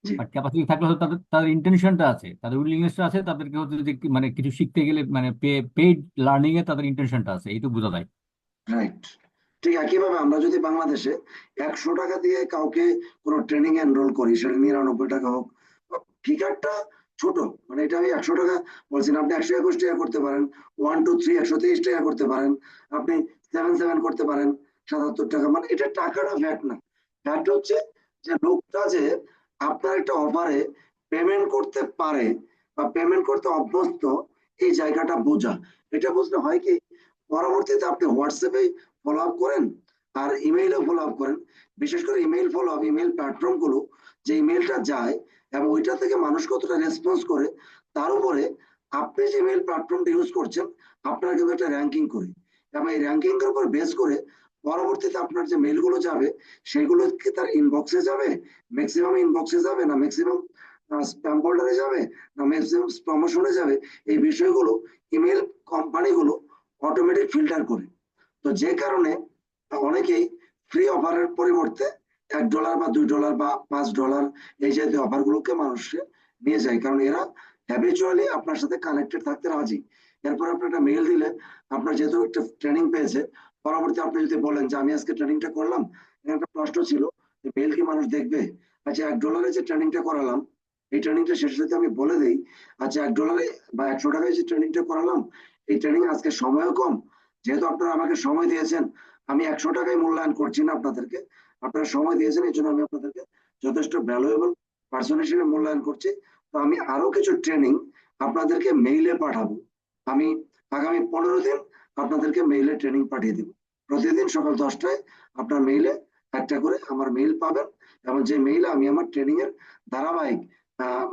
জি। বাট ক্যাপাসিটি থাকলে হয়তো তাদের তাদের ইন্টেনশনটা আছে, তাদের উইলিংনেসটা আছে, তাদেরকে হচ্ছে যে মানে কিছু শিখতে গেলে মানে পেইড লার্নিং এ তাদের ইন্টেনশনটা আছে, এইটুকু বোঝা যায়। রাইট। ঠিক একইভাবে আমরা যদি বাংলাদেশে 100 টাকা দিয়ে কাউকে কোনো ট্রেনিং এনরোল করি, সেটা 99 টাকা হোক, ফিগারটা ছোট, মানে এটা আমি 100 টাকা বলছি না, আপনি 121 টাকা করতে পারেন, 1 2 3 123 টাকা করতে পারেন, আপনি 7 করতে পারেন, 77 টাকা, মানে এটা টাকাটা ফ্যাক্ট না। ফ্যাক্ট হচ্ছে যে লোকটা যে আপনার একটা অফারে পেমেন্ট করতে পারে বা পেমেন্ট করতে অভ্যস্ত, এই জায়গাটা বোঝা। এটা বুঝলে হয় কি, পরবর্তীতে আপনি হোয়াটসঅ্যাপে ফলো আপ করেন আর ইমেইলেও ফলো আপ করেন। বিশেষ করে email follow up, email platform গুলো যে ইমেইলটা যায় এবং ওইটা থেকে মানুষ কতটা রেসপন্স করে, তার উপরে আপনি যে ইমেইল প্ল্যাটফর্মটা ইউজ করছেন আপনার কিন্তু একটা র্যাঙ্কিং করে, এবং এই র্যাঙ্কিং এর উপর বেস করে পরবর্তীতে আপনার যে মেইল গুলো যাবে সেগুলো কি তার ইনবক্সে যাবে, ম্যাক্সিমাম ইনবক্সে যাবে না ম্যাক্সিমাম স্প্যাম ফোল্ডারে যাবে না ম্যাক্সিমাম প্রমোশনে যাবে, এই বিষয়গুলো ইমেল কোম্পানিগুলো অটোমেটিক ফিল্টার করে। তো যে কারণে অনেকেই ফ্রি অফারের পরিবর্তে $1 বা $2 বা $5 এই জাতীয় অফার গুলোকে মানুষকে নিয়ে যায়, কারণ এরা হ্যাবিচুয়ালি আপনার সাথে কানেক্টেড থাকতে রাজি। এরপর আপনি একটা মেইল দিলে, আপনার যেহেতু একটা ট্রেনিং পেয়েছে, পরবর্তী আপনি যদি বলেন যে আমি আজকে ট্রেনিংটা করলাম, এখানে একটা প্রশ্ন ছিল যে মেইল কি মানুষ দেখবে। আচ্ছা, $1 যে ট্রেনিংটা করালাম, এই ট্রেনিংটা শেষে যদি আমি বলে দিই, আচ্ছা $1 বা $100 যে ট্রেনিংটা করালাম, এই ট্রেনিং আজকে সময়ও কম, যেহেতু আপনারা আমাকে সময় দিয়েছেন, আমি $100 মূল্যায়ন করছি না আপনাদেরকে, আপনারা সময় দিয়েছেন এই জন্য আমি আপনাদেরকে যথেষ্ট ভ্যালুয়েবল পার্সন হিসেবে মূল্যায়ন করছি। তো আমি আরো কিছু ট্রেনিং আপনাদেরকে মেইলে পাঠাবো। আমি আগামী 15 দিন আপনাদেরকে মেইলে ট্রেনিং পাঠিয়ে দিব। প্রতিদিন সকাল 10টায় আপনার মেইলে একটা করে আমার মেইল পাবেন, এবং যে মেইলে আমি আমার ট্রেনিং এর ধারাবাহিক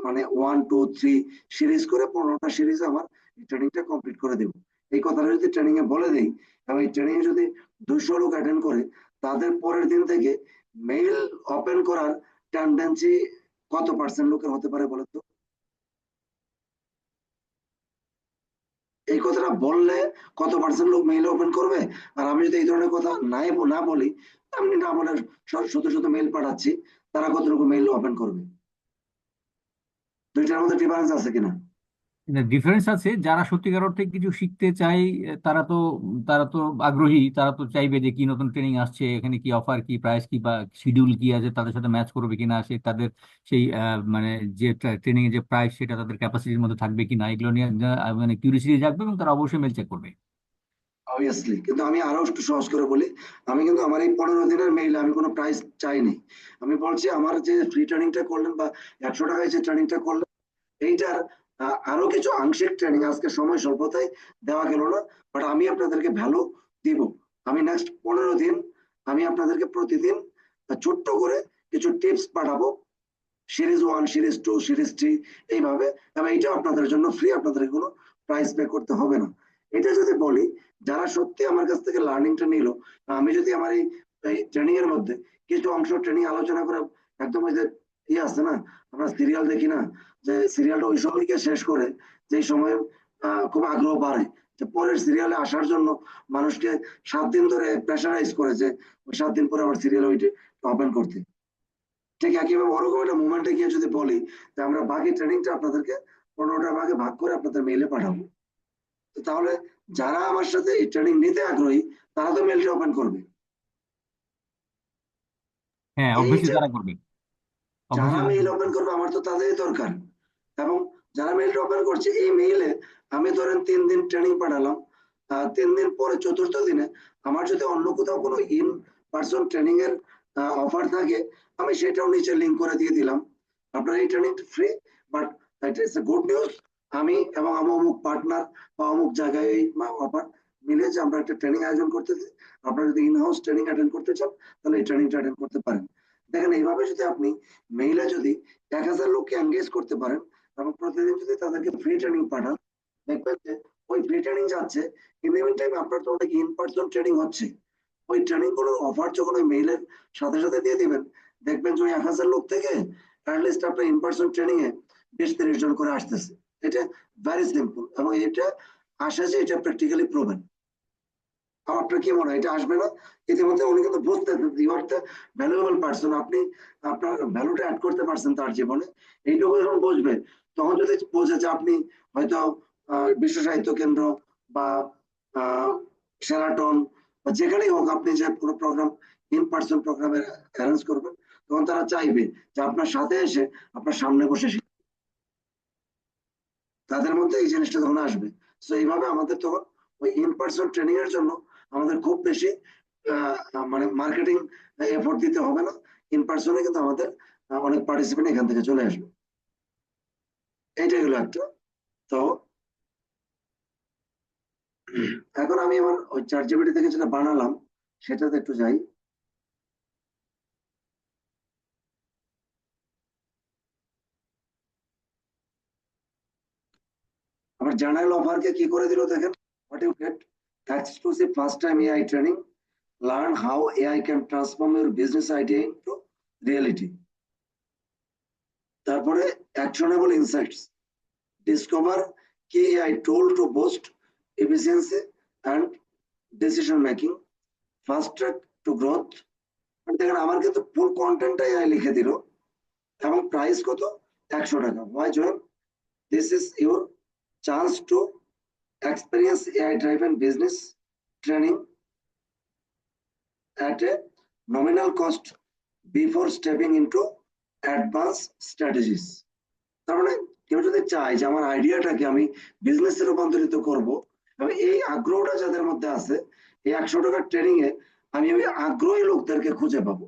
মানে 1 2 3 সিরিজ করে 15টা সিরিজ আমার ট্রেনিংটা কমপ্লিট করে দেব। এই কথাটা যদি ট্রেনিং এ বলে দেই এবং এই ট্রেনিং এ যদি 200 লোক অ্যাটেন্ড করে, তাদের পরের দিন থেকে মেইল ওপেন করার টেন্ডেন্সি কত পার্সেন্ট লোকের হতে পারে বলেন তো? এই কথাটা বললে কত পার্সেন্ট লোক মেইল ওপেন করবে? আর আমি যদি এই ধরনের কথা না বলি, আমি না বলে শত শত মেইল পাঠাচ্ছি, তারা কতটুকু মেইল ওপেন করবে? দুইটার মধ্যে ডিফারেন্স আছে কিনা? ডিফারেন্স আছে। যারা সত্যিকার অর্থে কিছু শিখতে চায় তারা তো আগ্রহী, তারা তো চাইবে যে কি নতুন ট্রেনিং আসছে, এখানে কি অফার, কি প্রাইস, কি বা শিডিউল কি আছে, তাদের সাথে ম্যাচ করবে কিনা, সে তাদের সেই মানে যে ট্রেনিং এর যে প্রাইস সেটা তাদের ক্যাপাসিটির মধ্যে থাকবে কিনা, এগুলো নিয়ে মানে কিউরিয়াসিটি জাগবে এবং তারা অবশ্যই মেল চেক করবে। অবভিয়াসলি, কিন্তু আমি আরো একটু সহজ করে বলি, আমি কিন্তু আমার এই 15 দিনের মেইলে আমি কোনো প্রাইস চাইনি। আমি বলছি আমার যে ফ্রি ট্রেনিংটা করলেন বা $100 যে ট্রেনিংটা করলেন, এইটার আরো কিছু আংশিক ট্রেনিং আজকে সময় স্বল্পতায় দেওয়া গেল না, বাট আমি আপনাদেরকে ভ্যালু দিব। আমি নেক্সট 15 দিন আমি আপনাদেরকে প্রতিদিন ছোট্ট করে কিছু টিপস পাঠাবো, সিরিজ 1 সিরিজ 2 সিরিজ 3 এইভাবে, এবং এটা আপনাদের জন্য ফ্রি, আপনাদের কোনো প্রাইস পে করতে হবে না। এটা যদি বলি, যারা সত্যি আমার কাছ থেকে লার্নিংটা নিল, আমি যদি আমার এই ট্রেনিং এর মধ্যে কিছু অংশ ট্রেনিং আলোচনা করে, একদম ওই যে ইয়ে আছে না, আমরা সিরিয়াল দেখি না, যে সিরিয়ালটা ওই সময় গিয়ে শেষ করে, যে সময় খুব আগ্রহ বাড়ে যে পরের সিরিয়ালে আসার জন্য মানুষকে 7 দিন ধরে প্রেশারাইজ করেছে ওই 7 দিন পরে আবার সিরিয়াল ওইটা ওপেন করতে। ঠিক একইভাবে ওরকম একটা মুভমেন্টে গিয়ে যদি বলি যে আমরা বাকি ট্রেনিংটা আপনাদেরকে 15টা ভাগে ভাগ করে আপনাদের মেইলে পাঠাবো, তো তাহলে যারা আমার সাথে এই ট্রেনিং নিতে আগ্রহী তারা তো মেইলটা ওপেন করবে। হ্যাঁ, এই অবশ্যই যে তারা করবে, যারা অবশ্যই তারা মেইল করবে। ওপেন করবে আমার তো তাদেরই দরকার, এবং যারা মেইলটা ওপেন করছে এই মেইলে আমি ধরেন 3 দিন ট্রেনিং পাঠালাম, 3 দিন পরে চতুর্থ দিনে আমার যদি অন্য কোথাও কোনো ইন পার্সন ট্রেনিং এর অফার থাকে, আমি সেটাও নিচে লিঙ্ক করে দিয়ে দিলাম, আপনার এই ট্রেনিংটা free, but it is a good news, আমি এবং আমার অমুক পার্টনার বা অমুক জায়গায় এই অফার মিলে যে আমরা একটা ট্রেনিং আয়োজন করতেছি, আপনারা যদি ইন হাউস ট্রেনিং অ্যাটেন্ড করতে চান তাহলে এই ট্রেনিংটা অ্যাটেন্ড করতে পারেন। দেখেন, এইভাবে যদি আপনি মেইলে যদি 1000 লোককে এঙ্গেজ করতে পারেন এবং প্রতিদিন যদি তাদেরকে ফ্রি ট্রেনিং পাঠান, দেখবেন যে ওই ফ্রি ট্রেনিং যাচ্ছে, ইন দ্য মিন টাইম আপনার তো অনেক ইন পার্সন ট্রেনিং হচ্ছে, ওই ট্রেনিং গুলোর অফার যখন ওই মেইলের সাথে সাথে দিয়ে দিবেন, দেখবেন যে ওই 1000 লোক থেকে অ্যাটলিস্ট আপনার ইন পার্সন ট্রেনিং এ 20-30 জন করে আসতেছে। এটা ভেরি সিম্পল, এবং এটা আসে যে এটা প্র্যাকটিক্যালি প্রুভেন। আপনার কি মনে হয় এটা আসবে না? ইতিমধ্যে উনি কিন্তু বুঝতেছেন you are the valuable person, আপনি আপনার ভ্যালুটা অ্যাড করতে পারছেন তার জীবনে, এইটুকু যখন বুঝবে, তখন যদি বোঝে যে আপনি হয়তো বিশ্ব সাহিত্য কেন্দ্র বা সেরাটন বা যেখানেই হোক আপনি যে কোনো প্রোগ্রাম ইন পার্সন প্রোগ্রামে অ্যারেঞ্জ করবেন, তখন তারা চাইবে যে আপনার সাথে এসে আপনার সামনে বসে তাদের মধ্যে এই জিনিসটা তখন আসবে। তো এইভাবে আমাদের তখন ওই ইন পার্সন ট্রেনিং এর জন্য আমাদের খুব বেশি মানে মার্কেটিং এফোর্ট দিতে হবে না, ইন পার্সনে কিন্তু আমাদের অনেক পার্টিসিপেন্ট এখান থেকে চলে আসবে। এইটা হলো একটা। তো এখন আমি আমার ওই চ্যাট জিপিটি থেকে যেটা বানালাম সেটাতে একটু যাই। আমার জার্নাল অফারকে কি করে দিল দেখেন, what you get, exclusive first time AI training, learn how AI can transform your business idea into reality. তারপরে actionable insights, discover key AI tool to boost efficiency and decision making, fast track to growth. দেখেন আমার কিন্তু ফুল কন্টেন্টটাই AI লিখে দিল এবং price কত, 100 টাকা। Why join, this is your chance to experience AI-driven business training at a nominal cost before stepping into advanced strategies. তার মানে কেউ যদি চায় যে আমার আইডিয়াটাকে আমি বিজনেসে রূপান্তরিত করব, এবং এই আগ্রহটা যাদের মধ্যে আছে, এই 100 টাকার ট্রেনিং এ আমি ওই আগ্রহী লোকদেরকে খুঁজে পাবো।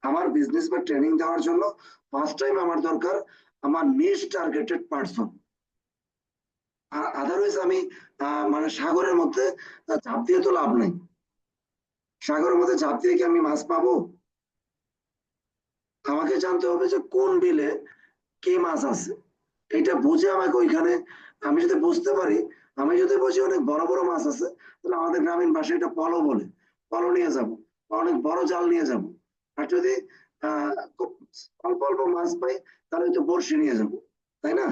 আমার বিজনেস বা ট্রেনিং দেওয়ার জন্য ফার্স্ট টাইম আমার দরকার আমার নিশ টার্গেটেড পার্সন। আদারওয়াইজ আমি মানে সাগরের মধ্যে ঝাঁপ দিয়ে তো লাভ নাই। সাগরের মধ্যে ঝাঁপ দিয়ে কি আমি মাছ পাবো? আমাকে জানতে হবে যে কোন বিলে কি মাছ আছে, এটা বুঝে আমাকে ওইখানে, আমি যদি বুঝতে পারি, আমি যদি বুঝি অনেক বড় বড় মাছ আছে, তাহলে আমাদের গ্রামীণ ভাষায় এটা পলো বলে, পলো নিয়ে যাব, অনেক বড় জাল নিয়ে যাব। আর যদি খুব অল্প অল্প মাছ পাই, তাহলে হয়তো বড়শি নিয়ে যাব, তাই না?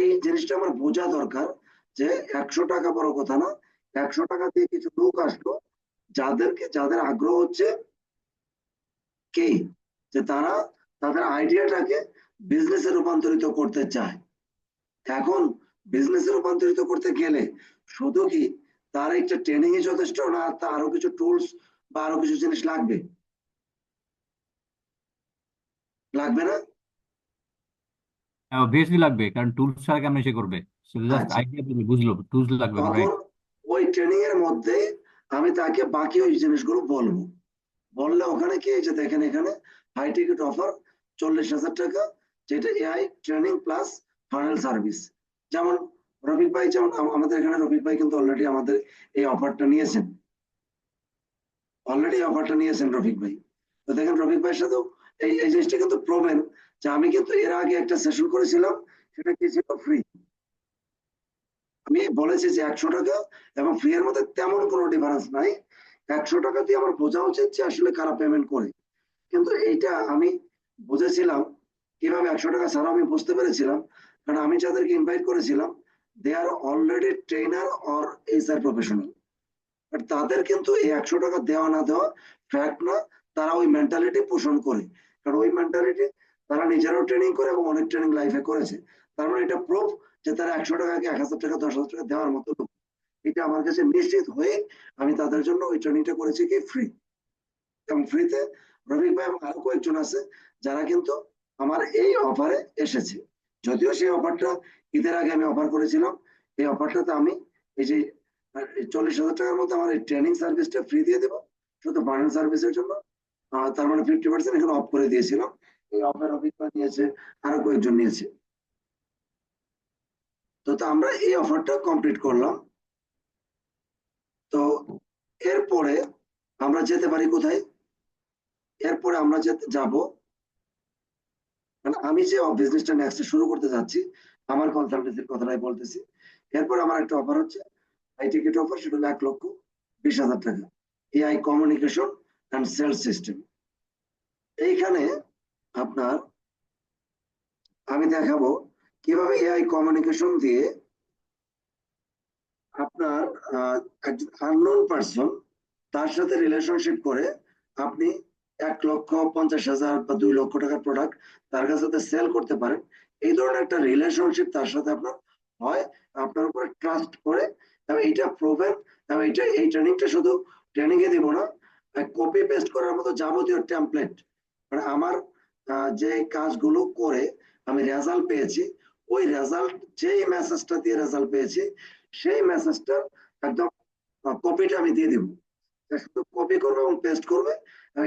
এই জিনিসটা আমার বোঝা দরকার যে 100 টাকা বড় কথা না, 100 টাকা দিয়ে কিছু লোক আসলো যাদের আগ্রহ হচ্ছে কি, যে তারা তাদের আইডিয়াটাকে বিজনেসে রূপান্তরিত করতে চায়। এখন বিজনেসে রূপান্তরিত করতে গেলে শুধু কি তার একটা ট্রেনিং এ যথেষ্ট না, তার আরো কিছু টুলস বা আরো কিছু জিনিস লাগবে? লাগবে না? অবভিয়াসলি লাগবে, কারণ টুলস ছাড়া কেমন সে করবে? সে জাস্ট আচ্ছা, আইডিয়া বুঝলো, টুলস লাগবে তো, তখন রাইট? ওই ট্রেনিং এর মধ্যে আমি তাকে বাকি ওই জিনিসগুলো বলবো। বললে ওখানে কি, এই যে দেখেন এখানে হাই টিকিট অফার 40,000 টাকা, যেটা AI training plus final service. যেমন রফিক ভাই, যেমন আমাদের এখানে রফিক ভাই কিন্তু অলরেডি আমাদের এই অফারটা নিয়েছেন, রফিক ভাই। তো দেখেন রফিক ভাইয়ের সাথেও এই এই জিনিসটা কিন্তু প্রবেন যে আমি কিন্তু এর আগে একটা সেশন করেছিলাম, সেটা কি ছিল, ফ্রি। আমি বলেছি যে 100 টাকা এবং ফ্রি এর মধ্যে তেমন কোনো ডিফারেন্স নাই। 100 টাকা দিয়ে আমার বোঝা উচিত যে আসলে কারা পেমেন্ট করে। কিন্তু এইটা আমি বুঝেছিলাম কিভাবে, 100 টাকা ছাড়া আমি বুঝতে পেরেছিলাম, কারণ আমি যাদেরকে ইনভাইট করেছিলাম they are already trainer or HR professional. But তাদের কিন্তু এই 100 টাকা দেওয়া না দেওয়া ফ্যাক্ট না, তারা ওই মেন্টালিটি পোষণ করে। কারণ ওই মেন্টালিটি তারা নিজেরাও ট্রেনিং করে এবং অনেক ট্রেনিং লাইফে করেছে। তার মানে এটা প্রুফ যে তারা 100 টাকাকে 1,000 টাকা 10,000 টাকা দেওয়ার মতো লোক। এটা আমার কাছে নিশ্চিত হয়ে আমি তাদের জন্য ওই ট্রেনিংটা করেছি কি ফ্রি। এবং ফ্রিতে রফিক ভাই এবং আরো কয়েকজন আছে যারা কিন্তু আমার এই অফারে এসেছে। যদিও সেই অফারটা ঈদের আগে আমি অফার করেছিলাম, এই অফারটাতে আমি এই যে 40,000 টাকার মধ্যে আমার এই ট্রেনিং সার্ভিসটা ফ্রি দিয়ে দেবো শুধু ফাইনাল সার্ভিসের জন্য। তার মানে 50% এখানে অফ করে দিয়েছিলাম। এই অফার অভিজ্ঞতা নিয়েছে, আরো কয়েকজন নিয়েছে। তো আমরা এই অফারটা কমপ্লিট করলাম। তো এরপরে আমরা যেতে পারি কোথায়? এরপরে আমরা যাব, মানে আমি যে বিজনেসটা নেক্সট শুরু করতে যাচ্ছি, আমার কনসালটেন্সির কথাটাই বলতেছি। এরপর আমার একটা অফার হচ্ছে আই টিকিট অফার, সেটা হলো 1,20,000 টাকা, AI communication and sales system. এইখানে আপনার আমি দেখাবো কিভাবে এআই কমিউনিকেশন দিয়ে আপনার একজন আননোন পার্সন, তার সাথে রিলেশনশিপ করে আপনি 1,50,000 বা 2,00,000 টাকার প্রোডাক্ট তার কাছে সেল করতে পারেন। এই ধরনের একটা রিলেশনশিপ তার সাথে আপনার হয়, আপনার উপরে ট্রাস্ট করে। এবং এইটা প্রুভেন, এবং এই ট্রেনিংটা শুধু ট্রেনিং এ দিব না, কপি পেস্ট করার মতো যাবতীয় টেমপ্লেট, মানে আমার যে কাজগুলো করে আমি রেজাল্ট পেয়েছি, ওই রেজাল্ট, যেই মেসেজটা দিয়ে রেজাল্ট পেয়েছি সেই মেসেজটা একদম কপিটা আমি দিয়ে দিব। শুধু কপি করবে এবং পেস্ট করবে।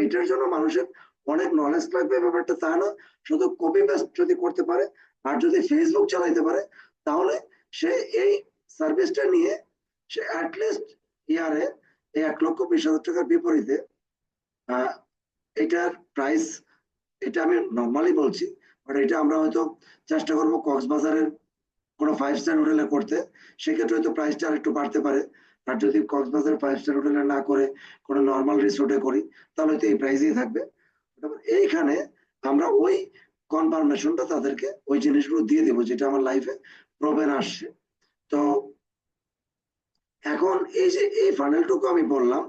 এটার জন্য মানুষের অনেক নলেজ লাগবে ব্যাপারটা তা না, শুধু কপি পেস্ট যদি করতে পারে আর যদি ফেসবুক চালাইতে পারে, তাহলে সে এই সার্ভিসটা নিয়ে সে অ্যাটলিস্ট ইয়ারে 1,20,000 টাকার বিপরীতে আহ, এটার প্রাইস, এটা আমি নর্মালি বলছি, বাট এটা আমরা হয়তো চেষ্টা করবো কক্সবাজারের কোনো 5 স্টার হোটেলে করতে। সেক্ষেত্রে হয়তো প্রাইসটা আর একটু বাড়তে পারে। আর যদি কক্সবাজার 5 স্টার হোটেলে না করে কোনো নর্মাল রিসোর্টে করি, তাহলে হয়তো এই প্রাইসেই থাকবে। তারপর এইখানে আমরা ওই কনফার্মেশনটা তাদেরকে ওই জিনিসগুলো দিয়ে দেবো যেটা আমার লাইফে প্রবলেম আসছে। তো এখন এই যে এই ফানেলটুকু আমি বললাম,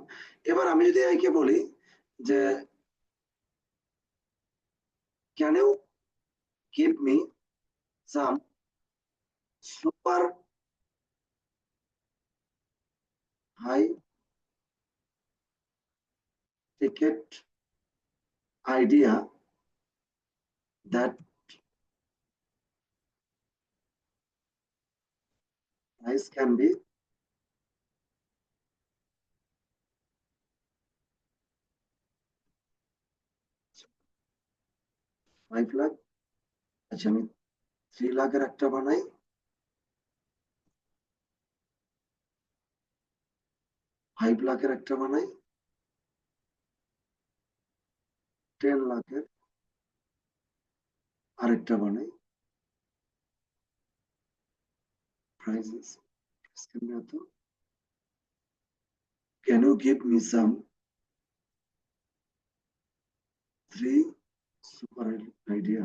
এবার আমি যদি একে বলি যে can you give me some super high ticket idea that price can be 5 lakh. আচ্ছা, আমি 3 লাখের একটা বানাই, 5 লাখের একটা বানাই, 10 লাখের আরেকটা বানাই। Prices can you give me some 3 super idea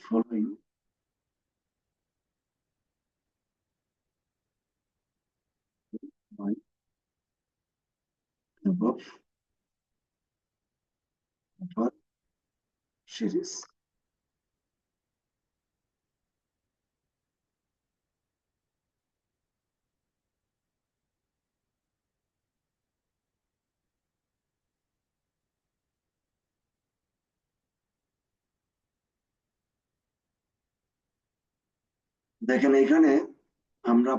following by above offer series? দেখেন এখানে আমরা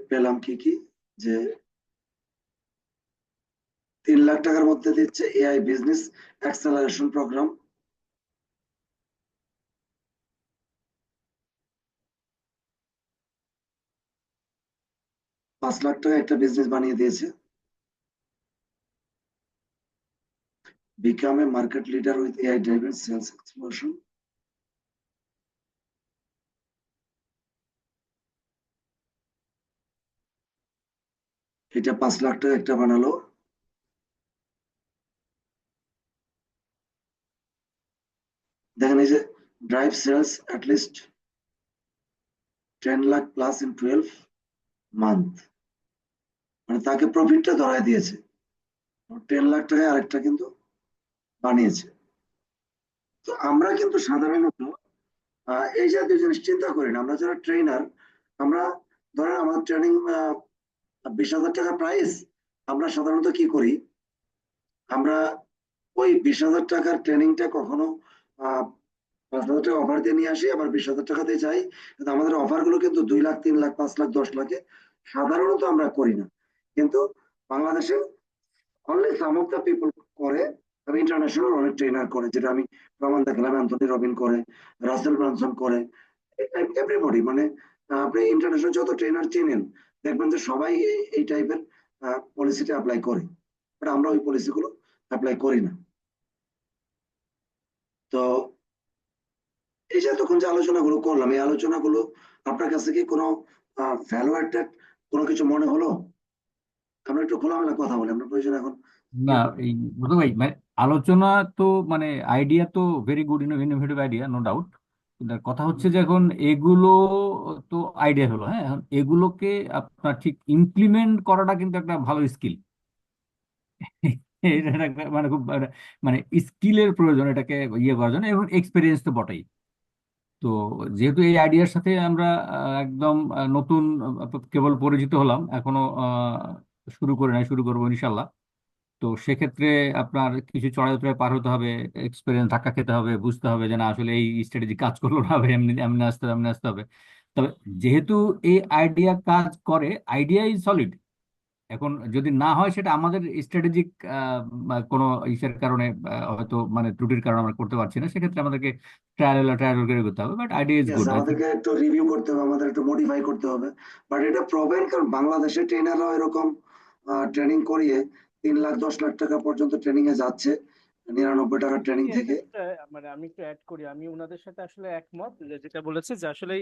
পেলাম কি কি, যে 3 লাখ টাকার মধ্যে দিচ্ছে AI business acceleration program, 5 lakh টাকা একটা বিজনেস বানিয়ে দিয়েছে, become a market leader with AI driven sales explosion, এটা 5 লাখ টাকা একটা বানালো। দেখেন এই যে drive sales at least 10 lakh plus in 12 month, মানে তাকে প্রফিটটা ধরায় দিয়েছে। 10 লাখ টাকায় আরেকটা কিন্তু বানিয়েছে। তো আমরা কিন্তু সাধারণত এই জাতীয় জিনিস চিন্তা করি না। আমরা যারা ট্রেনার, আমরা ধরেন আমাদের ট্রেনিং 20,000 টাকা প্রাইস, আমরা সাধারণত কি করি, আমরা ওই 20,000 টাকার ট্রেনিংটা কখনো 5,000 টাকা অফার দিয়ে নিয়ে আসি, আবার 20,000 টাকাতে যাই। কিন্তু আমাদের অফার গুলো কিন্তু 2 লাখ, 3 লাখ, 5 লাখ, 10 লাখে সাধারণত আমরা করি না। কিন্তু বাংলাদেশে only some of the people করে, তবে ইন্টারন্যাশনাল অনেক ট্রেনার করে, যেটা আমি প্রমাণ দেখালাম। অ্যান্থনি রবিন করে, রাসেল ব্রানসন করে, এভরিবডি, মানে আপনি ইন্টারন্যাশনাল যত ট্রেনার চেনেন, দেখবেন যে সবাই এই টাইপের পলিসিটা অ্যাপ্লাই করে, বাট আমরা ওই পলিসিগুলো অ্যাপ্লাই করি না। তো এই যে এতক্ষণ যে আলোচনাগুলো করলাম, এই আলোচনাগুলো আপনার কাছে কি কোনো ভ্যালু অ্যাডেড কোনো কিছু মনে হলো? আমরা একটু খোলামেলা কথা বলি, আমরা প্রয়োজন এখন না, এই বুঝতে ভাই মানে আলোচনা তো মানে আইডিয়া তো very good, innovative idea, no doubt. কিন্তু কথা হচ্ছে যে এখন এগুলো তো আইডিয়া হলো, হ্যাঁ, এখন এগুলোকে আপনার ঠিক ইমপ্লিমেন্ট করাটা কিন্তু একটা ভালো স্কিল। এটা একটা মানে খুব মানে স্কিলের প্রয়োজন এটাকে ইয়ে করার জন্য, এবং এক্সপিরিয়েন্স তো বটেই। তো যেহেতু এই আইডিয়ার সাথে আমরা একদম নতুন, কেবল পরিচিত হলাম, এখনো শুরু করে নাই, শুরু করবো ইনশাল্লাহ। তো সেক্ষেত্রে আপনার কিছু চড়াই উতরাই পার হতে হবে, এক্সপিরিয়েন্স ধাক্কা খেতে হবে, বুঝতে হবে যে না আসলে এই স্ট্র্যাটেজি কাজ করলো না, হবে এমনি এমনি আসতে হবে, এমনি আসতে হবে। তবে যেহেতু এই আইডিয়া কাজ করে, আইডিয়া ইজ সলিড, এখন যদি না হয় সেটা আমাদের স্ট্র্যাটেজিক কোনো ইসের কারণে হয়তো মানে ত্রুটির কারণে আমরা করতে পারছি না, সেক্ষেত্রে আমাদেরকে ট্রায়াল করে করতে হবে, but idea is yes, good I think. আমাদেরকে একটু রিভিউ করতে হবে, আমাদের একটু মডিফাই করতে হবে। বাট এটা প্রবলেম, কারণ বাংলাদেশের ট্রেনাররাও এরকম ট্রেনিং করিয়ে 3 লাখ 10 লাখ টাকা পর্যন্ত ট্রেনিং এ যাচ্ছে 99 টাকা ট্রেনিং থেকে। এক্ষেত্রে মানে আমি একটু অ্যাড করি, আমি ওনাদের সাথে আসলে একমত যেটা বলেছে যে আসলে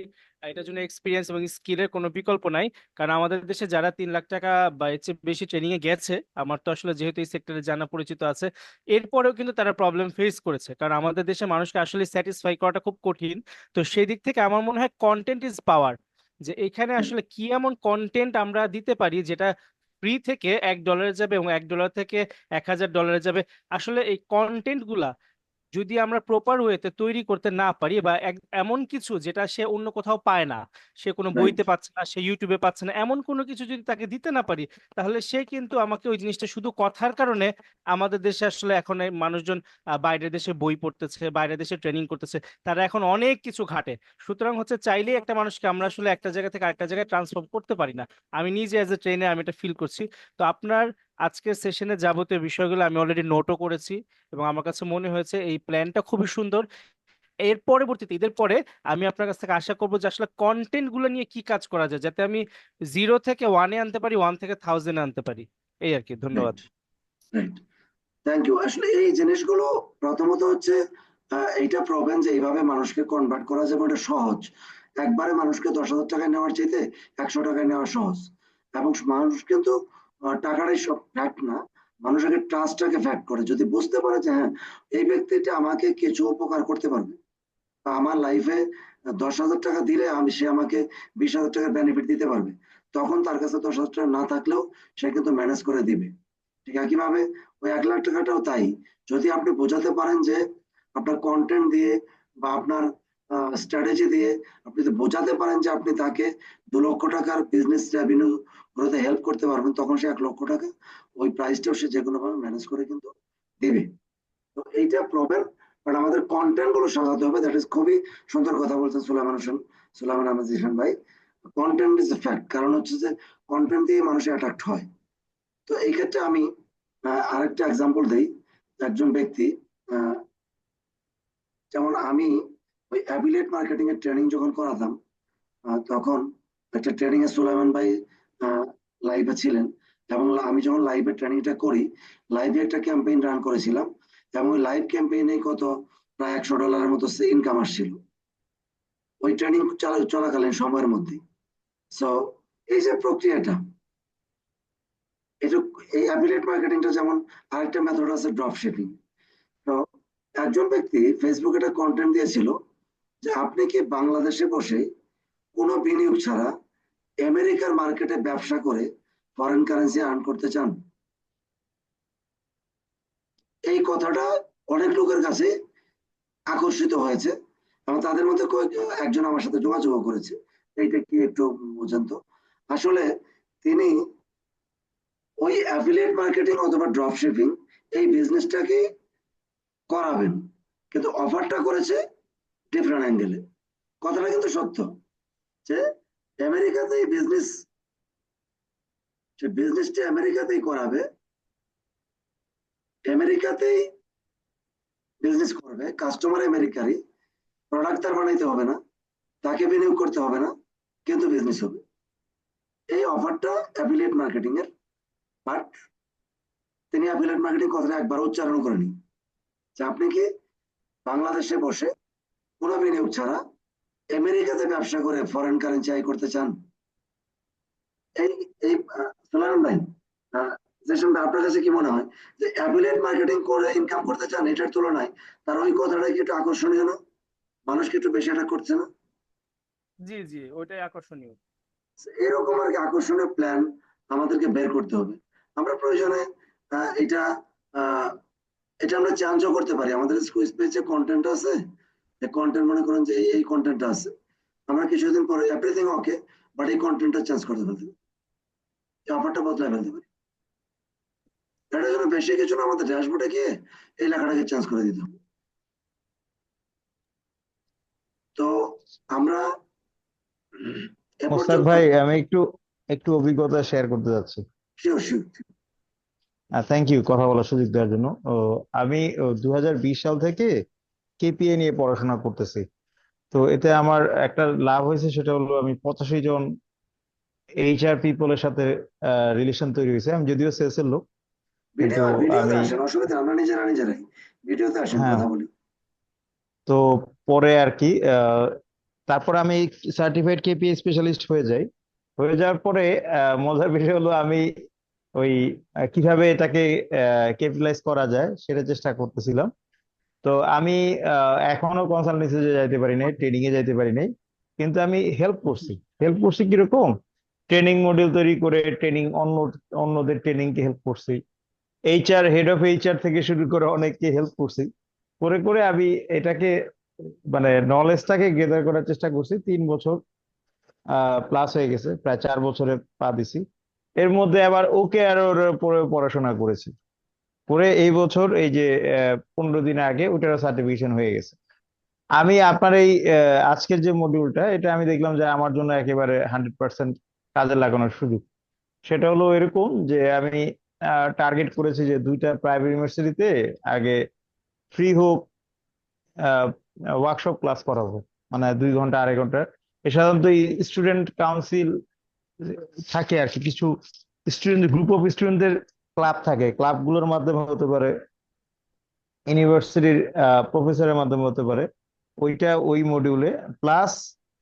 এটার জন্য এক্সপিরিয়েন্স এবং স্কিলের কোনো বিকল্প নাই। কারণ আমাদের দেশে যারা 3 লাখ টাকা বা এর চেয়ে বেশি ট্রেনিং এ গেছে, আমার তো আসলে যেহেতু এই সেক্টরে জানা পরিচিত আছে, এরপরেও কিন্তু তারা প্রবলেম ফেস করেছে। কারণ আমাদের দেশে মানুষকে আসলে স্যাটিসফাই করাটা খুব কঠিন। তো সেই দিক থেকে আমার মনে হয় কন্টেন্ট ইজ পাওয়ার, যে এখানে আসলে কি এমন কন্টেন্ট আমরা দিতে পারি যেটা ফ্রি থেকে $1 যাবে এবং $1 থেকে $1000 যাবে। আসলে এই কন্টেন্ট গুলা যদি আমরা প্রপার ওয়েতে তৈরি করতে না পারি, বা এমন কিছু যেটা সে অন্য কোথাও পায় না, সে কোনো রাইট। বইতে পাচ্ছে না, সে ইউটিউবে পাচ্ছে না, এমন কোনো কিছু যদি তাকে দিতে না পারি, তাহলে সে কিন্তু আমাকে ওই জিনিসটা শুধু কথার কারণে, আমাদের দেশে আসলে এখন এই মানুষজন বাইরের দেশে বই পড়তেছে, বাইরের দেশে ট্রেনিং করতেছে, তারা এখন অনেক কিছু ঘাটে। সুতরাং হচ্ছে চাইলেই একটা মানুষকে আমরা আসলে একটা জায়গা থেকে আরেকটা জায়গায় ট্রান্সফর্ম করতে পারি না। আমি নিজে অ্যাজ এ ট্রেনার আমি এটা ফিল করছি। তো আপনার আজকের সেশনে যাবতীয় বিষয়গুলো আমি অলরেডি নোটও করেছি, এবং আমার কাছে মনে হয়েছে এই প্ল্যানটা খুবই সুন্দর। এর পরবর্তীতে ঈদের পরে আমি আপনার কাছ থেকে আশা করবো যে আসলে কন্টেন্ট গুলো নিয়ে কি কাজ করা যায়, যাতে আমি 0 থেকে 1-এ আনতে পারি, 1 থেকে 1000-এ আনতে পারি। এই আর কি, ধন্যবাদ। রাইট। রাইট। Thank you. আসলে এই জিনিসগুলো প্রথমত হচ্ছে এইটা প্রবলেম যে এইভাবে মানুষকে কনভার্ট করা যাবে, এটা সহজ। একবারে মানুষকে 10,000 টাকায় নেওয়ার চাইতে 100 টাকায় নেওয়া সহজ। এবং মানুষ কিন্তু টাকাটাই সব ফ্যাক্ট না, মানুষের ট্রাস্টটাকে ফ্যাক্ট করে। যদি বুঝতে পারে যে হ্যাঁ, এই ব্যক্তিটা আমাকে কিছু উপকার করতে পারবে, বা আমার লাইফে 10,000 টাকা দিলে সে আমাকে 20,000 টাকার বেনিফিট দিতে পারবে, তখন তার কাছে 10,000 টাকা না থাকলেও সে কিন্তু ম্যানেজ করে দিবে। ঠিক একইভাবে ওই 1 লাখ টাকাটাও তাই। যদি আপনি বোঝাতে পারেন যে আপনার কন্টেন্ট দিয়ে বা আপনার স্ট্র্যাটেজি দিয়ে আপনি যদি বোঝাতে পারেন যে আপনি তাকে 2 লক্ষ টাকার বিজনেস রেভিনিউ গ্রোথে হেল্প করতে পারবেন, তখন সে 1 লক্ষ টাকা ওই প্রাইসটাও সে যে কোনো ভাবে ম্যানেজ করে কিন্তু দিবে। তো এইটা প্রবলেম। বাট আমাদের কন্টেন্ট গুলো সাজাতে হবে, দ্যাট ইজ খুবই সুন্দর কথা বলছেন সুলাইমান আহমেদ জিহান ভাই। কন্টেন্ট ইজ এ ফ্যাক্ট, কারণ হচ্ছে যে কন্টেন্ট দিয়ে মানুষ অ্যাট্রাক্ট হয়। তো এই ক্ষেত্রে আমি আরেকটা এক্সাম্পল দিই। একজন ব্যক্তি, আহ, যেমন আমি ওই অ্যাফিলিয়েট মার্কেটিং এর ট্রেনিং যখন করাতাম, তখন একটা ট্রেনিং এ সুলাইমান ভাই লাইভে ছিলেন। এবং আমি যখন লাইভে ট্রেনিংটা করি, লাইভে একটা ক্যাম্পেইন রান করেছিলাম, এবং ওই লাইভ ক্যাম্পেইনে কত প্রায় $100 মতো ইনকাম আসছিল ওই ট্রেনিং চলাকালীন সময়ের মধ্যে। সো এই যে প্রক্রিয়াটা, এটা, এই অ্যাফিলিয়েট মার্কেটিংটা যেমন, আরেকটা মেথড আছে ড্রপ শিপিং। তো একজন ব্যক্তি ফেসবুকে একটা কন্টেন্ট দিয়েছিল যে আপনি কি বাংলাদেশে বসে কোনো বিনিয়োগ ছাড়া আমেরিকার মার্কেটে ব্যবসা করে ফরেন কারেন্সি আর্ন করতে চান? এই কথাটা অনেক লোকের কাছে আকর্ষিত হয়েছে, এবং তাদের মধ্যে একজন আমার সাথে যোগাযোগ করেছে। এইটা কি একটু বোঝেন তো। আসলে তিনি ওই অ্যাফিলিয়েট মার্কেটিং অথবা ড্রপ শিপিং এই বিজনেসটাকে করাবেন, কিন্তু অফারটা করেছে ডিফারেন্ট অ্যাঙ্গেলে। কথাটা কিন্তু সত্য যে আমেরিকাতেই বিজনেস, সে বিজনেসটা আমেরিকাতেই করাবে, আমেরিকাতেই বিজনেস করবে, কাস্টমার আমেরিকারই, প্রোডাক্ট তার বানাইতে হবে না, তাকে বিনিয়োগ করতে হবে না, কিন্তু বিজনেস হবে। এই অফারটা অ্যাফিলিয়েট মার্কেটিং এর। বাট তিনি অ্যাফিলিয়েট মার্কেটিং কথাটা একবার উচ্চারণ করেনি, যে আপনি কি বাংলাদেশে বসে কোনো বিনিয়োগ ছাড়া আমেরিকাতে ব্যবসা করে ফরেন কারেন্সি আয় করতে চান? এই এই সুলাইমান ভাই, জেসন ভাই, আপনার কাছে কি মনে হয় যে অ্যাফিলিয়েট মার্কেটিং করে ইনকাম করতে চান, এটার তুলনায় তার ওই কথাটা কি একটু আকর্ষণীয় না? মানুষকে একটু বেশি অ্যাট্রাক্ট করছে না? জি জি, ওইটাই আকর্ষণীয়। এরকম আর কি আকর্ষণীয় প্ল্যান আমাদেরকে বের করতে হবে। আমরা প্রয়োজনে এটা আহ, এটা আমরা চেঞ্জও করতে পারি। আমাদের স্কুইজ পেজে কন্টেন্ট আছে, কন্টেন্ট মনে করেন যে এই কন্টেন্টটা আছে, আমরা কিছুদিন পরে এভরিথিং ওকে, বাট এই কন্টেন্টটা চেঞ্জ করতে ফেলতে পারি, এই অফারটা বদলায় ফেলতে পারি। এটার জন্য বেশি কিছু না, আমাদের ড্যাশবোর্ডে গিয়ে এই লেখাটাকে চেঞ্জ করে দিতে হবে। তো আমরা এ মোস্তাক পর্যন্ত, ভাই, আমি একটু একটু অভিজ্ঞতা শেয়ার করতে যাচ্ছি। Sure sure. থ্যাংক ইউ কথা বলার সুযোগ দেওয়ার জন্য। আমি 2020 সাল থেকে কেপিএ নিয়ে পড়াশোনা করতেছি। তো এতে আমার একটা লাভ হয়েছে, সেটা হলো আমি 85 জন এইচআর পিপলের সাথে রিলেশন তৈরি হয়েছে। আমি যদিও সেলস এর লোক, কিন্তু ভিডিওতে আমি, আসেন, অসুবিধা নেই, আমরা নিজেরাই ভিডিওতে আসেন, হ্যাঁ, কথা বলি। তো পরে আর কি তারপর আমি সার্টিফাইড কেপিএ স্পেশালিস্ট হয়ে যাই। হয়ে যাওয়ার পরে মজার বিষয় হলো আমি ওই কিভাবে এটাকে ক্যাপিটালাইজ করা যায় সেটা চেষ্টা করতেছিলাম। তো আমি এখনো কনসালটেন্সিতে যাইতে পারি নাই, ট্রেনিং এ যাইতে পারি নাই, কিন্তু আমি হেল্প করছি কিরকম, ট্রেনিং মডিউল তৈরি করে ট্রেনিং অন্যদের ট্রেনিং কে হেল্প করছি। হেড অফ এইচআর থেকে শুরু করে অনেককে হেল্প করছি। করে করে আমি এটাকে মানে নলেজটাকে গেদার করার চেষ্টা করছি। 3 বছর প্লাস হয়ে গেছে, প্রায় 4 বছরে পা দিছি। এর মধ্যে আবার ওকে আর ওর পরে পড়াশোনা করেছি। করে এই বছর এই যে 15 দিন আগে ওটার সার্টিফিকেশন হয়ে গেছে। আমি আপনার এই আজকের যে মডিউলটা, এটা আমি দেখলাম যে আমার জন্য একেবারে 100% কাজে লাগানোর সুযোগ। সেটা হলো এরকম যে আমি টার্গেট করেছি যে 2টা প্রাইভেট ইউনিভার্সিটিতে আগে ফ্রি হোক ওয়ার্কশপ ক্লাস করাবো, মানে 2 ঘন্টা 2.5 ঘন্টা। এ সাধারণত স্টুডেন্ট কাউন্সিল থাকে আর কি, কিছু স্টুডেন্ট গ্রুপ অফ স্টুডেন্টদের ক্লাব থাকে, ক্লাবগুলোর মাধ্যমে হতে পারে, ইউনিভার্সিটির প্রফেসরের মাধ্যমে হতে পারে। ওই মডিউলে প্লাস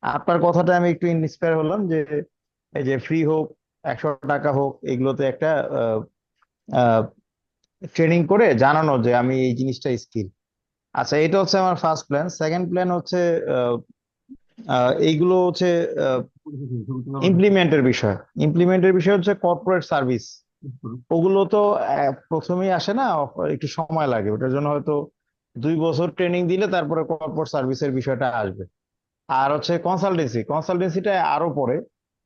আপনার কথাটা আমি একটু ইন্সপায়ার হলাম যে এই যে ফ্রি হোক, 100 টাকা হোক, এগুলোতে একটা ট্রেনিং করে জানানো যে আমি এই জিনিসটা স্কিল। আচ্ছা, এটা হচ্ছে আমার ফার্স্ট প্ল্যান। সেকেন্ড প্ল্যান হচ্ছে এইগুলো হচ্ছে ইমপ্লিমেন্টের বিষয় হচ্ছে কর্পোরেট সার্ভিস। ওগুলো তো প্রথমেই আসে না, একটু সময় লাগে। ওটার জন্য হয়তো 2 বছর ট্রেনিং দিলে তারপরে কর্পোরেট সার্ভিসের বিষয়টা আসবে। আর হচ্ছে কনসালটেন্সিটা আরো পরে,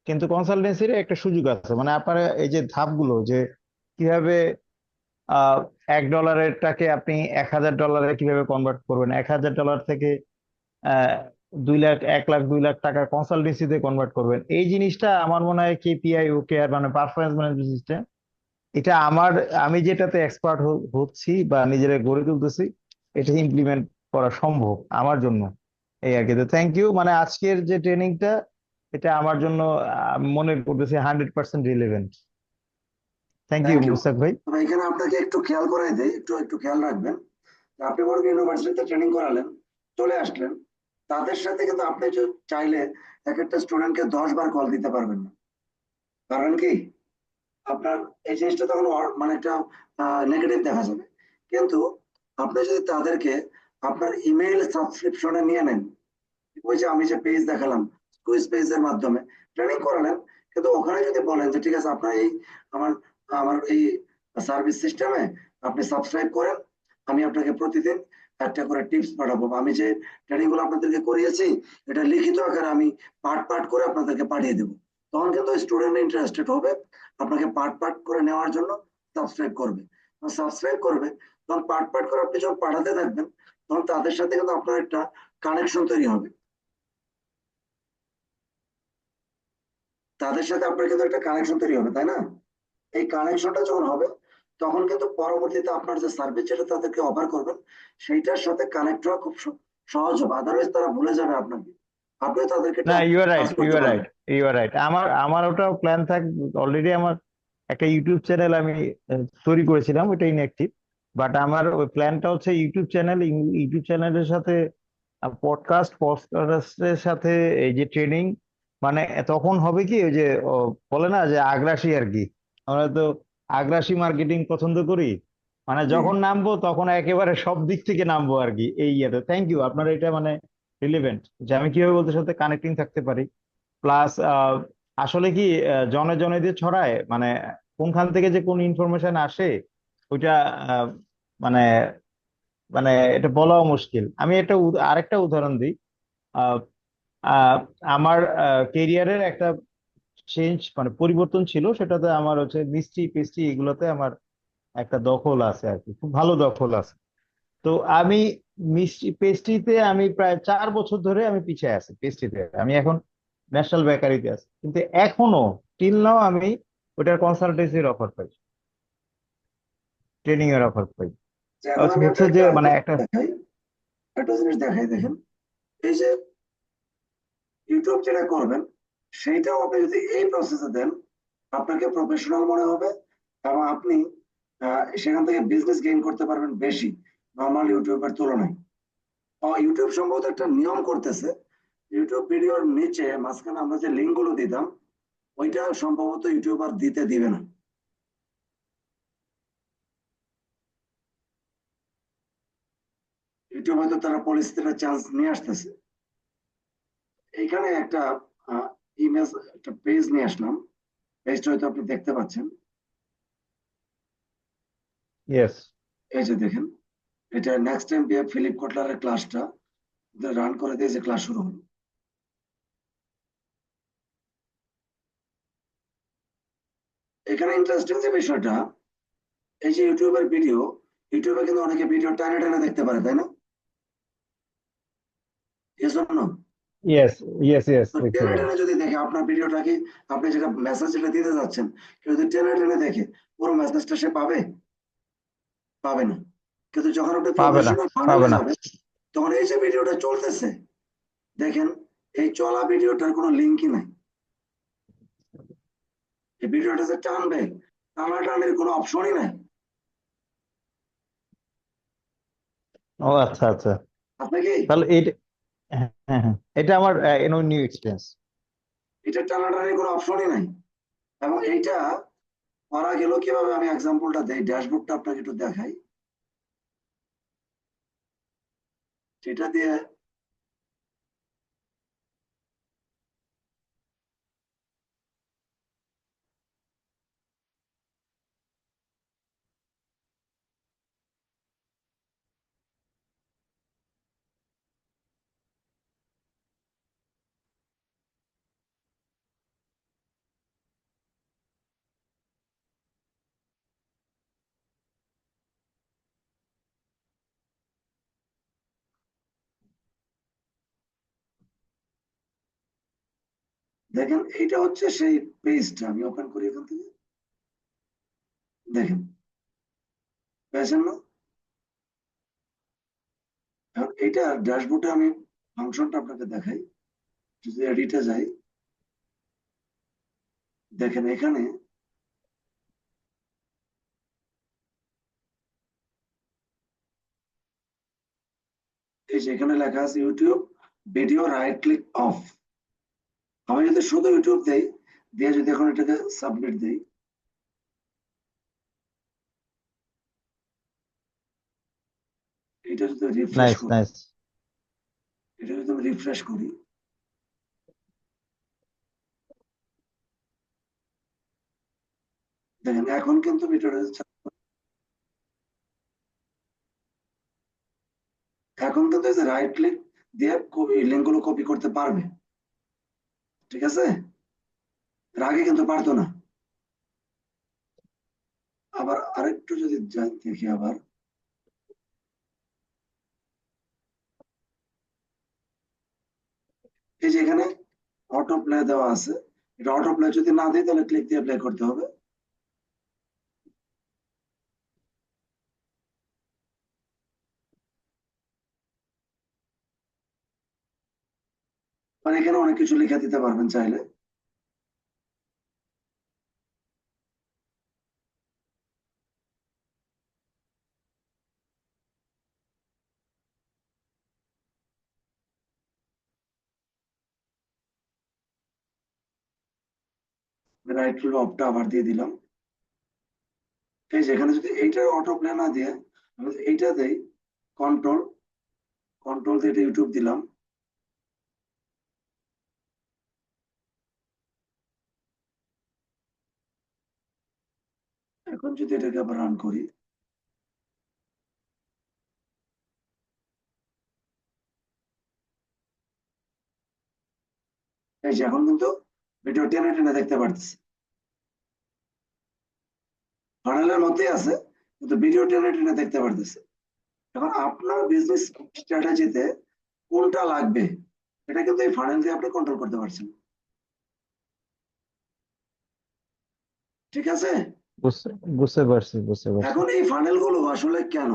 কিন্তু কনসালটেন্সির একটা সুযোগ আছে, মানে আপনার এই যে ধাপগুলো, যে কিভাবে আহ $1 আপনি $1,000 কিভাবে কনভার্ট করবেন, $1,000 থেকে আহ 2 লাখ, 1 লাখ, 2 লাখ টাকা কনসালটেন্সিতে কনভার্ট করবেন, এই জিনিসটা আমার মনে হয় কেপিআই ওকে আর মানে পারফরমেন্স ম্যানেজমেন্ট সিস্টেম, এটা আমি যেটাতে এক্সপার্ট হচ্ছি বা নিজেরা গড়ে তুলতেছি, এটা ইমপ্লিমেন্ট করা সম্ভব আমার জন্য। এই আর কি। তো থ্যাংক ইউ, মানে আজকের যে ট্রেনিংটা, এটা আমার জন্য মনে করতেছি 100% relevant. Thank you thank you. Mushtaq ভাই। তবে এখানে আপনাকে একটু খেয়াল করাই দেয়, একটু একটু খেয়াল রাখবেন যে আপনি বড় ইউনিভার্সিটিতে ট্রেনিং করালেন, চলে আসলেন, তাদের সাথে কিন্তু আপনি চাইলে এক একটা স্টুডেন্টকে 10 বার কল দিতে পারবেন না। কারণ কি, আপনার এই জিনিসটা তখন মানে একটা নেগেটিভ দেখা যাবে। কিন্তু আপনি যদি তাদেরকে আপনার ইমেইল সাবস্ক্রিপশনে নিয়ে নেন, ওই যে আমি যে পেজ দেখালাম, কুইজ পেজের মাধ্যমে ট্রেনিং করালেন, কিন্তু ওখানে যদি বলেন যে ঠিক আছে আপনার এই আমার আমার এই সার্ভিস সিস্টেমে আপনি সাবস্ক্রাইব করেন, আমি আপনাকে প্রতিদিন একটা করে টিপস পাঠাবো, বা আমি যে ট্রেনিং গুলো আপনাদেরকে করিয়েছি এটা লিখিত আকারে আমি পার্ট পার্ট করে আপনাদেরকে পাঠিয়ে দেবো, তখন কিন্তু স্টুডেন্ট ইন্টারেস্টেড হবে আপনাকে পার্ট পার্ট করে নেওয়ার জন্য, সাবস্ক্রাইব করবে। তখন পার্ট পার্ট করে আপনি যখন পাঠাতে থাকবেন, তখন তাদের সাথে কিন্তু আপনার একটা কানেকশন তৈরি হবে, তাদের সাথে আপনার কিন্তু একটা কানেকশন তৈরি হবে, তাই না? এই কানেকশনটা যখন হবে, তখন কিন্তু পরবর্তীতে আপনার যে সার্ভিস যেটা তাদেরকে অফার করবেন, সেইটার সাথে কানেক্ট হওয়া খুব সহজ হবে। আদারওয়াইজ তারা ভুলে যাবে আপনাকে, আপনিও তাদেরকে না, ইউ আর কাজ রাইট, ইউ করতে আর রাইট, পারবেন। You are right. আমার আমার ওটাও প্ল্যান থাক। অলরেডি আমার একটা ইউটিউব চ্যানেল আমি তৈরি করেছিলাম, ওটা ইনঅ্যাক্টিভ। বাট আমার ওই প্ল্যানটা হচ্ছে ইউটিউব চ্যানেলের সাথে পডকাস্টের সাথে এই যে ট্রেনিং, মানে তখন হবে কি, ওই যে বলে না যে আগ্রাসী আর কি, আমরা তো আগ্রাসী মার্কেটিং পছন্দ করি। মানে জি। যখন নামবো তখন একেবারে সব দিক থেকে নামবো আর কি। এই ইয়েতে থ্যাংক ইউ, আপনার এটা মানে রিলেভেন্ট, যে আমি কিভাবে ওদের সাথে কানেক্টিং থাকতে পারি। প্লাস আসলে কি জনে জনে দিয়ে ছড়ায়, মানে কোনখান থেকে যে কোন ইনফরমেশন আসে ওইটা আহ, মানে মানে এটা বলাও মুশকিল। আমি আরেকটা উদাহরণ দিই। আহ, আহ, আমার কেরিয়ারের একটা চেঞ্জ মানে পরিবর্তন ছিল, সেটাতে আমার হচ্ছে মিষ্টি পেস্ট্রি এগুলোতে আমার একটা দখল আছে আর কি, খুব ভালো দখল আছে। তো আমি মিষ্টি পেস্ট্রিতে আমি প্রায় 4 বছর ধরে আমি পিছিয়ে আছি পেস্ট্রিতে। আমি এখন ন্যাশনাল বেকারিতে আছি, কিন্তু এখনো টিল নাও আমি ওটার কনসালটেন্সির অফার পাই, ট্রেনিং এর অফার পাই। যে এখন আমি হচ্ছে যে মানে একটা একটা জিনিস দেখাই, দেখেন এই যে ইউটিউব যেটা করবেন সেইটাও আপনি যদি এই প্রসেসে দেন আপনাকে প্রফেশনাল মনে হবে এবং আপনি সেখান থেকে বিজনেস গেইন করতে পারবেন বেশি নর্মাল ইউটিউবের তুলনায়। ইউটিউব সম্ভবত একটা নিয়ম করতেছে, ইউটিউব ভিডিওর নিচে মাঝখানে আমরা যে লিঙ্ক গুলো দিতাম ওইটা সম্ভবত ইউটিউব আর দিতে দিবে না। ইউটিউব হয়তো তারা পলিসিতে চান্স নিয়ে আসতেছে। এইখানে একটা ইমেজ, একটা পেজ নিয়ে আসলাম, পেজটা হয়তো আপনি দেখতে পাচ্ছেন। ইয়েস। এই যে দেখেন, এটা নেক্সট টাইম ফিলিপ কটলারের ক্লাসটা রান করে দিয়ে যে ক্লাস শুরু হলো। এখানে ইন্টারেস্টিং যে বিষয়টা, এই যে ইউটিউবের ভিডিও, ইউটিউবে কিন্তু অনেকে ভিডিও টানে টানে দেখতে পারে, তাই না? এজন্য ইয়েস, ইয়েস, ইয়েস তো দেখতে টেনে পারি। টেনে যদি দেখে আপনার ভিডিওটা কি, আপনি যেটা মেসেজ যেটা দিতে যাচ্ছেন, কেউ যদি টেনে টেনে দেখে পুরো মেসেজটা সে পাবে? পাবে না। কিন্তু যখন আপনি পাবে না, প্রফেশনাল পাবে ফানেলে না। যাবেন তখন এই যে ভিডিওটা চলতেছে, দেখেন এই চলা ভিডিওটার কোনো লিঙ্কই নাই। এই ভিডিওটা যে টানবে, টানাটানির কোনো অপশনই নাই। ও আচ্ছা, আচ্ছা। আপনি কি তাহলে এইটা, হ্যাঁ, হ্যাঁ, হ্যাঁ, এটা আমার নিউ এক্সপিরিয়েন্স। এটা টানাটানির কোনো অপশনই নাই। এবং এইটা করা গেল কিভাবে, আমি এক্সাম্পলটা দেই, ড্যাশবোর্ডটা আপনাকে একটু দেখাই। সেটা দিয়ে দেখেন, এইটা হচ্ছে সেই পেজটা। আমি ওপেন করি এখান থেকে, দেখেন পেয়েছেন না? এখন এইটা ড্যাশবোর্ডে আমি ফাংশনটা আপনাকে দেখাই। যদি এডিটে যাই, দেখেন এখানে এই যে এখানে লেখা আছে YouTube video right click of. আমি যদি শুধু ইউটিউব দেই, দিয়ে যদি এখন এটাকে সাবমিট দেই, এটা যদি রিফ্রেশ নাইস, করি, নাইস। এটা যদি আমি রিফ্রেশ করি, দেখেন এখন কিন্তু ভিডিওটা এখন কিন্তু এই যে রাইট ক্লিক দিয়ে লিঙ্ক গুলো কপি করতে পারবে, ঠিক আছে? এর আগে কিন্তু পারতো না। আবার আরেকটু যদি দেখি, আবার এই যে এখানে অটো প্লে দেওয়া আছে, এটা অটো প্লে যদি না দিই তাহলে ক্লিক দিয়ে প্লে করতে হবে। আর এখানে অনেক কিছু লিখে দিতে পারবেন চাইলে। রাইট ক্লিক অফটা আবার দিয়ে দিলাম। এই যে এখানে যদি এইটার অটো প্লে না দিয়ে আমি যদি এইটা দেই, কন্ট্রোল, কন্ট্রোল দিয়ে এটা ইউটিউব দিলাম, এখন যদি এটাকে আবার রান করি, এই যে এখন কিন্তু ভিডিও টেনে টেনে দেখতে পারতেছি। ফানেলের মধ্যেই আছে কিন্তু ভিডিও টেনে টেনে দেখতে পারতেছে। এখন আপনার বিজনেস স্ট্র্যাটেজিতে কোনটা লাগবে এটা কিন্তু এই ফানেল দিয়ে আপনি কন্ট্রোল করতে পারছেন। ঠিক আছে? বুঝতে বুঝতে পারছি, বুঝতে পারছি। এখন এই ফানেল গুলো আসলে কেন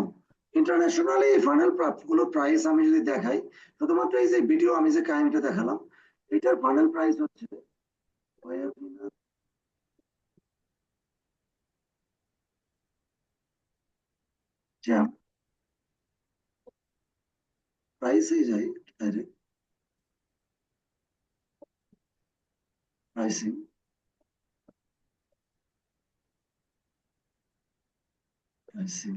ইন্টারন্যাশনালি, এই ফানেল গুলো প্রাইস আমি যদি দেখাই, শুধুমাত্র এই যে ভিডিও আমি যে কাহিনীটা দেখালাম, এটার ফানেল প্রাইস হচ্ছে প্রাইসে যাই, ডাইরেক্ট প্রাইসিং। প্রাইসিং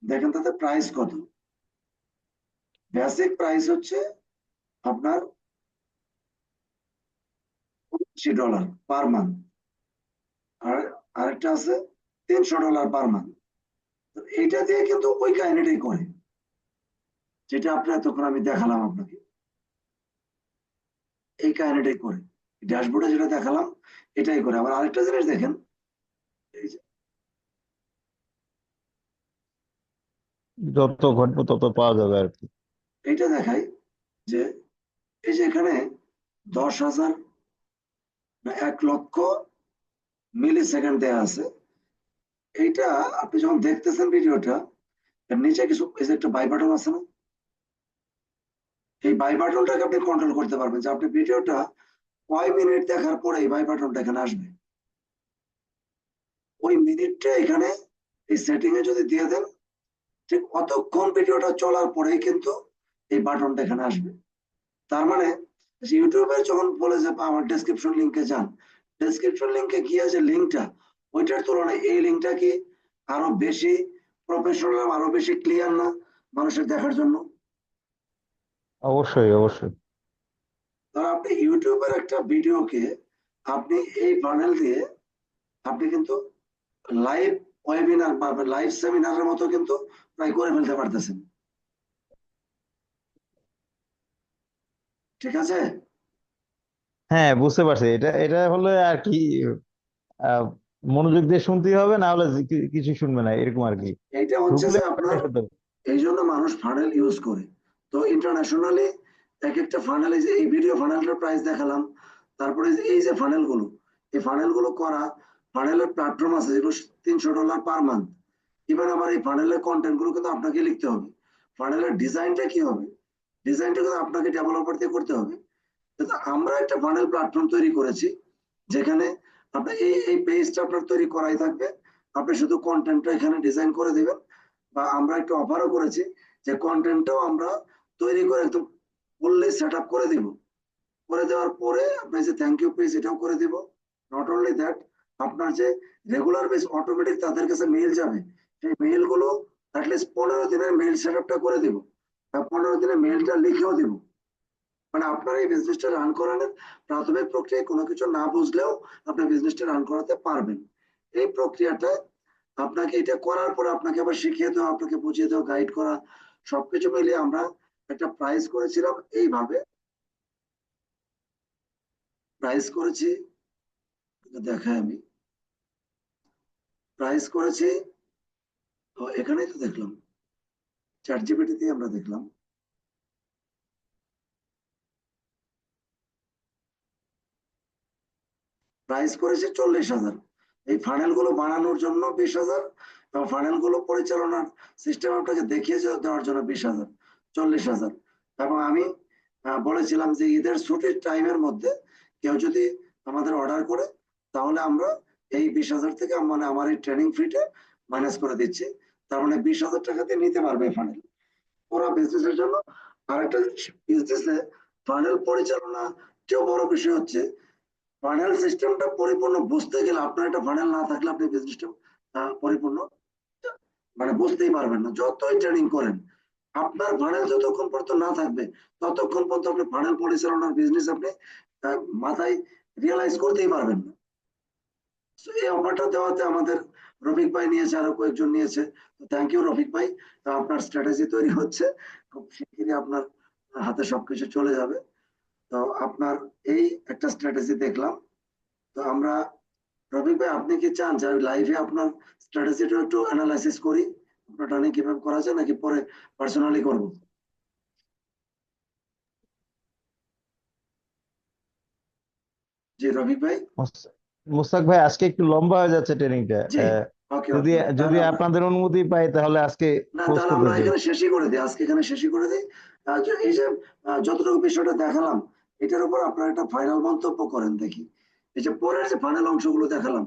দেখেন তাতে প্রাইস কত। বেসিক প্রাইস হচ্ছে আপনার $80 পার মান্থ, আর আরেকটা আছে $300 পার মান্থ। এইটা দিয়ে কিন্তু ওই কাহিনীটাই করে, যেটা আপনার তখন আমি দেখালাম আপনাকে, এই কাহিনীটাই করে, ড্যাশবোর্ডে যেটা দেখালাম এটাই করে। আবার আরেকটা জিনিস দেখেন, এই যে যত ঘটবে তত পাওয়া যাবে আর কি। এইটা দেখাই যে এই যে এখানে 10,000 না 1,00,000 মিলি সেকেন্ড দেওয়া আছে। এইটা আপনি যখন দেখতেছেন ভিডিওটা, এর নিচে কিছু এই যে একটা বাই বাটন আছে না, এই বাই বাটনটাকে আপনি কন্ট্রোল করতে পারবেন যে আপনি ভিডিওটা কয় মিনিট দেখার পরে এই বাই বাটনটা এখানে আসবে। ওই মিনিটটা এখানে এই সেটিং এ যদি দিয়ে দেন, ঠিক অতক্ষণ ভিডিওটা চলার পরেই কিন্তু এই বাটনটা এখানে আসবে। তার মানে ইউটিউবে যখন বলে যে আমার ডেসক্রিপশন লিংকে যান, ডেসক্রিপশন লিংকে গিয়ে যে লিংকটা, ওইটার তুলনায় এই লিংকটা কি আরো বেশি প্রফেশনাল, আরো বেশি ক্লিয়ার না মানুষের দেখার জন্য? অবশ্যই, অবশ্যই। ধর আপনি ইউটিউবের একটা ভিডিওকে আপনি এই ফানেল দিয়ে আপনি কিন্তু লাইভ ওয়েবিনার বা লাইভ সেমিনারের মতো কিন্তু প্রায় করে ফেলতে পারতেছেন। ঠিক আছে? হ্যাঁ, বুঝতে পারছি। এটা এটা হলে আর কি আহ, মনোযোগ দিয়ে শুনতেই হবে, না হলে কিছু শুনবে না, এরকম আর কি। এইটা হচ্ছে ঢুকলে যে আপনার, শুনতে হবে। এই জন্য মানুষ ফানেল ইউজ করে। তো ইন্টারন্যাশনালি এক একটা ফানেল, এই যে এই ভিডিও ফানেলটার প্রাইস দেখালাম, তারপরে এই যে ফানেল গুলো, এই ফানেল গুলো করা, ফানেলের প্ল্যাটফর্ম আছে যেগুলো $300 পার মান্থ। এবার আবার এই ফানেলের কন্টেন্ট গুলো কিন্তু আপনাকে লিখতে হবে। ফানেলের ডিজাইনটা কি হবে, ডিজাইনটা কিন্তু আপনাকে ডেভেলপার দিয়ে করতে হবে। কিন্তু আমরা একটা ফানেল প্ল্যাটফর্ম তৈরি করেছি, যেখানে আপনার এই পেজটা আপনার তৈরি করাই থাকবে, আপনি শুধু কন্টেন্টটা এখানে ডিজাইন করে দিবেন। বা আমরা একটা অফারও করেছি যে কন্টেন্টটাও আমরা তৈরি করে একদম ফুললি সেট আপ করে দিব। করে দেওয়ার পরে আপনি যে থ্যাংক ইউ পেজ এটাও করে দিব। নট অনলি দ্যাট, আপনার যে রেগুলার বেস অটোমেটিক তাদের কাছে মেইল যাবে, সেই মেইল গুলো অ্যাটলিস্ট 15 দিনের মেইল সেট আপটা করে দিব, 15 দিনের মেইলটা লিখেও দিব। মানে আপনার এই বিজনেসটা রান করানোর প্রাথমিক প্রক্রিয়ায় কোনো কিছু না বুঝলেও আপনি বিজনেসটা রান করাতে পারবেন। এই প্রক্রিয়াটা আপনাকে, এটা করার পরে আপনাকে আবার শিখিয়ে দেওয়া, আপনাকে বুঝিয়ে দেওয়া, গাইড করা, সবকিছু মিলিয়ে আমরা একটা প্রাইস করেছিলাম এইভাবে। প্রাইস করেছি, দেখাই আমি, প্রাইস করেছি, তো এখানেই তো দেখলাম, চ্যাট জিপিটি দিয়ে আমরা দেখলাম। প্রাইস করেছে 40,000। এই ফানেল গুলো বানানোর জন্য 20,000, এবং ফানেল গুলো পরিচালনার সিস্টেম আপনাকে দেখিয়ে দেওয়ার জন্য 20,000, 40,000। এবং আমি বলেছিলাম যে ঈদের ছুটির টাইমের মধ্যে কেউ যদি আমাদের অর্ডার করে, তাহলে আমরা এই 20,000 থেকে মানে আমার এই ট্রেনিং ফিটা মাইনাস করে দিচ্ছি। তার মানে 20,000 টাকাতে নিতে পারবে ফানেল পুরো বিজনেসের জন্য। আরেকটা বিজনেসে ফানেল পরিচালনা চেয়েও বড় বিষয় হচ্ছে, ফানেল সিস্টেমটা পরিপূর্ণ বুঝতে গেলে, আপনার একটা ফানেল না থাকলে আপনি বিজনেসটা পরিপূর্ণ মানে বুঝতেই পারবেন না, যতই ট্রেনিং করেন। আপনার ফানেল যতক্ষণ পর্যন্ত না থাকবে, ততক্ষণ পর্যন্ত আপনি ফানেল পরিচালনার বিজনেস আপনি মাথায় রিয়েলাইজ করতেই পারবেন না। So, এই অফারটা দেওয়াতে আমাদের রফিক ভাই নিয়েছে, আরো কয়েকজন নিয়েছে। তো থ্যাংক ইউ রফিক ভাই। তো আপনার স্ট্র্যাটেজি তৈরি হচ্ছে, খুব শিগগিরই আপনার হাতে সবকিছু চলে যাবে। তো আপনার এই একটা স্ট্র্যাটেজি দেখলাম। তো আমরা, রফিক ভাই, আপনি কি চান যে আমি লাইভে আপনার স্ট্র্যাটেজিটা একটু অ্যানালাইসিস করি, আপনার টার্নিং কিভাবে করা যায়, নাকি পরে পার্সোনালি করব? জি রফিক ভাই। মুস্তাক ভাই, আজকে একটু লম্বা হয়ে যাচ্ছে ট্রেনিংটা। জি, ওকে যদি ওকে, যদি তাহলে আমরা, আপনাদের অনুমতি পাই তাহলে আজকে না ক্লোজ তাহলে করতে আমরা চাই। এখানে শেষই করে দিই, আজকে এখানে শেষই করে দিই। এই যে যতটুকু বিষয়টা দেখালাম, এটার উপর আপনার একটা ফাইনাল মন্তব্য করেন দেখি। এই যে পরের যে ফাইনাল অংশগুলো দেখালাম,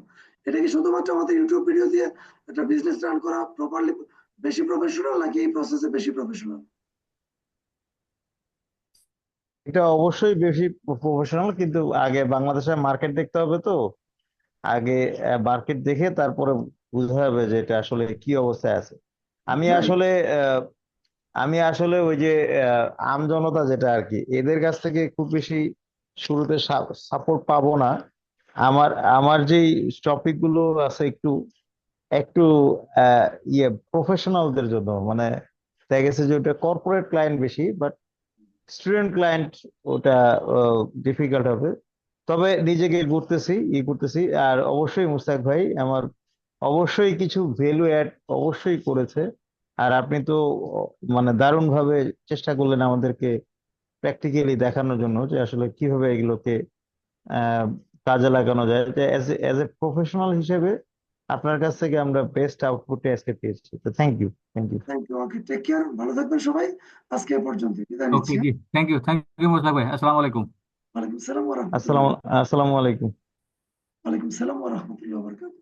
এটা কি শুধুমাত্র আমাদের ইউটিউব ভিডিও দিয়ে একটা বিজনেস রান করা প্রপারলি বেশি প্রফেশনাল, নাকি এই প্রসেসে বেশি প্রফেশনাল? এটা অবশ্যই বেশি প্রফেশনাল, কিন্তু আগে বাংলাদেশের মার্কেট দেখতে হবে তো। আগে মার্কেট দেখে তারপরে বুঝতে হবে যে এটা আসলে কি অবস্থায় আছে। আমি রাইট। আসলে আহ, আমি আসলে ওই যে আমজনতা যেটা আর কি, এদের কাছ থেকে খুব বেশি শুরুতে সাপোর্ট পাবো না। আমার আমার যেই টপিক গুলো আছে একটু একটু ইয়ে প্রফেশনালদের জন্য, মানে দেখা গেছে যে ওটা কর্পোরেট ক্লায়েন্ট বেশি, বাট স্টুডেন্ট ক্লায়েন্ট ওটা ডিফিকাল্ট হবে। তবে নিজেকে করতেছি। আর অবশ্যই মুস্তাক ভাই আমার অবশ্যই কিছু ভ্যালু অ্যাড অবশ্যই করেছে। আর আপনি তো মানে দারুণ ভাবে চেষ্টা করলেন আমাদেরকে প্র্যাকটিক্যালি দেখানোর জন্য যে আসলে কিভাবে এগুলোকে আহ, কাজে লাগানো যায়। যে অ্যাজ এ প্রফেশনাল হিসেবে আপনার কাছ থেকে আমরা বেস্ট আউটপুট আজকে পেয়েছি। তো thank you, thank you. Thank you, okay, take care, ভালো থাকবেন সবাই। আজকে এ পর্যন্ত বিদায় ওকে, নিচ্ছি। জি, থ্যাংক ইউ মোস্তাক ভাই, আসসালামু আলাইকুম। ওয়ালাইকুম সালাম ওয়া রাহমাতুল্লাহ। আসসালামু আলাইকুম। ওয়ালাইকুম সালাম ওয়া রাহমাতুল্লাহি ওয়া বারাকাতুহু।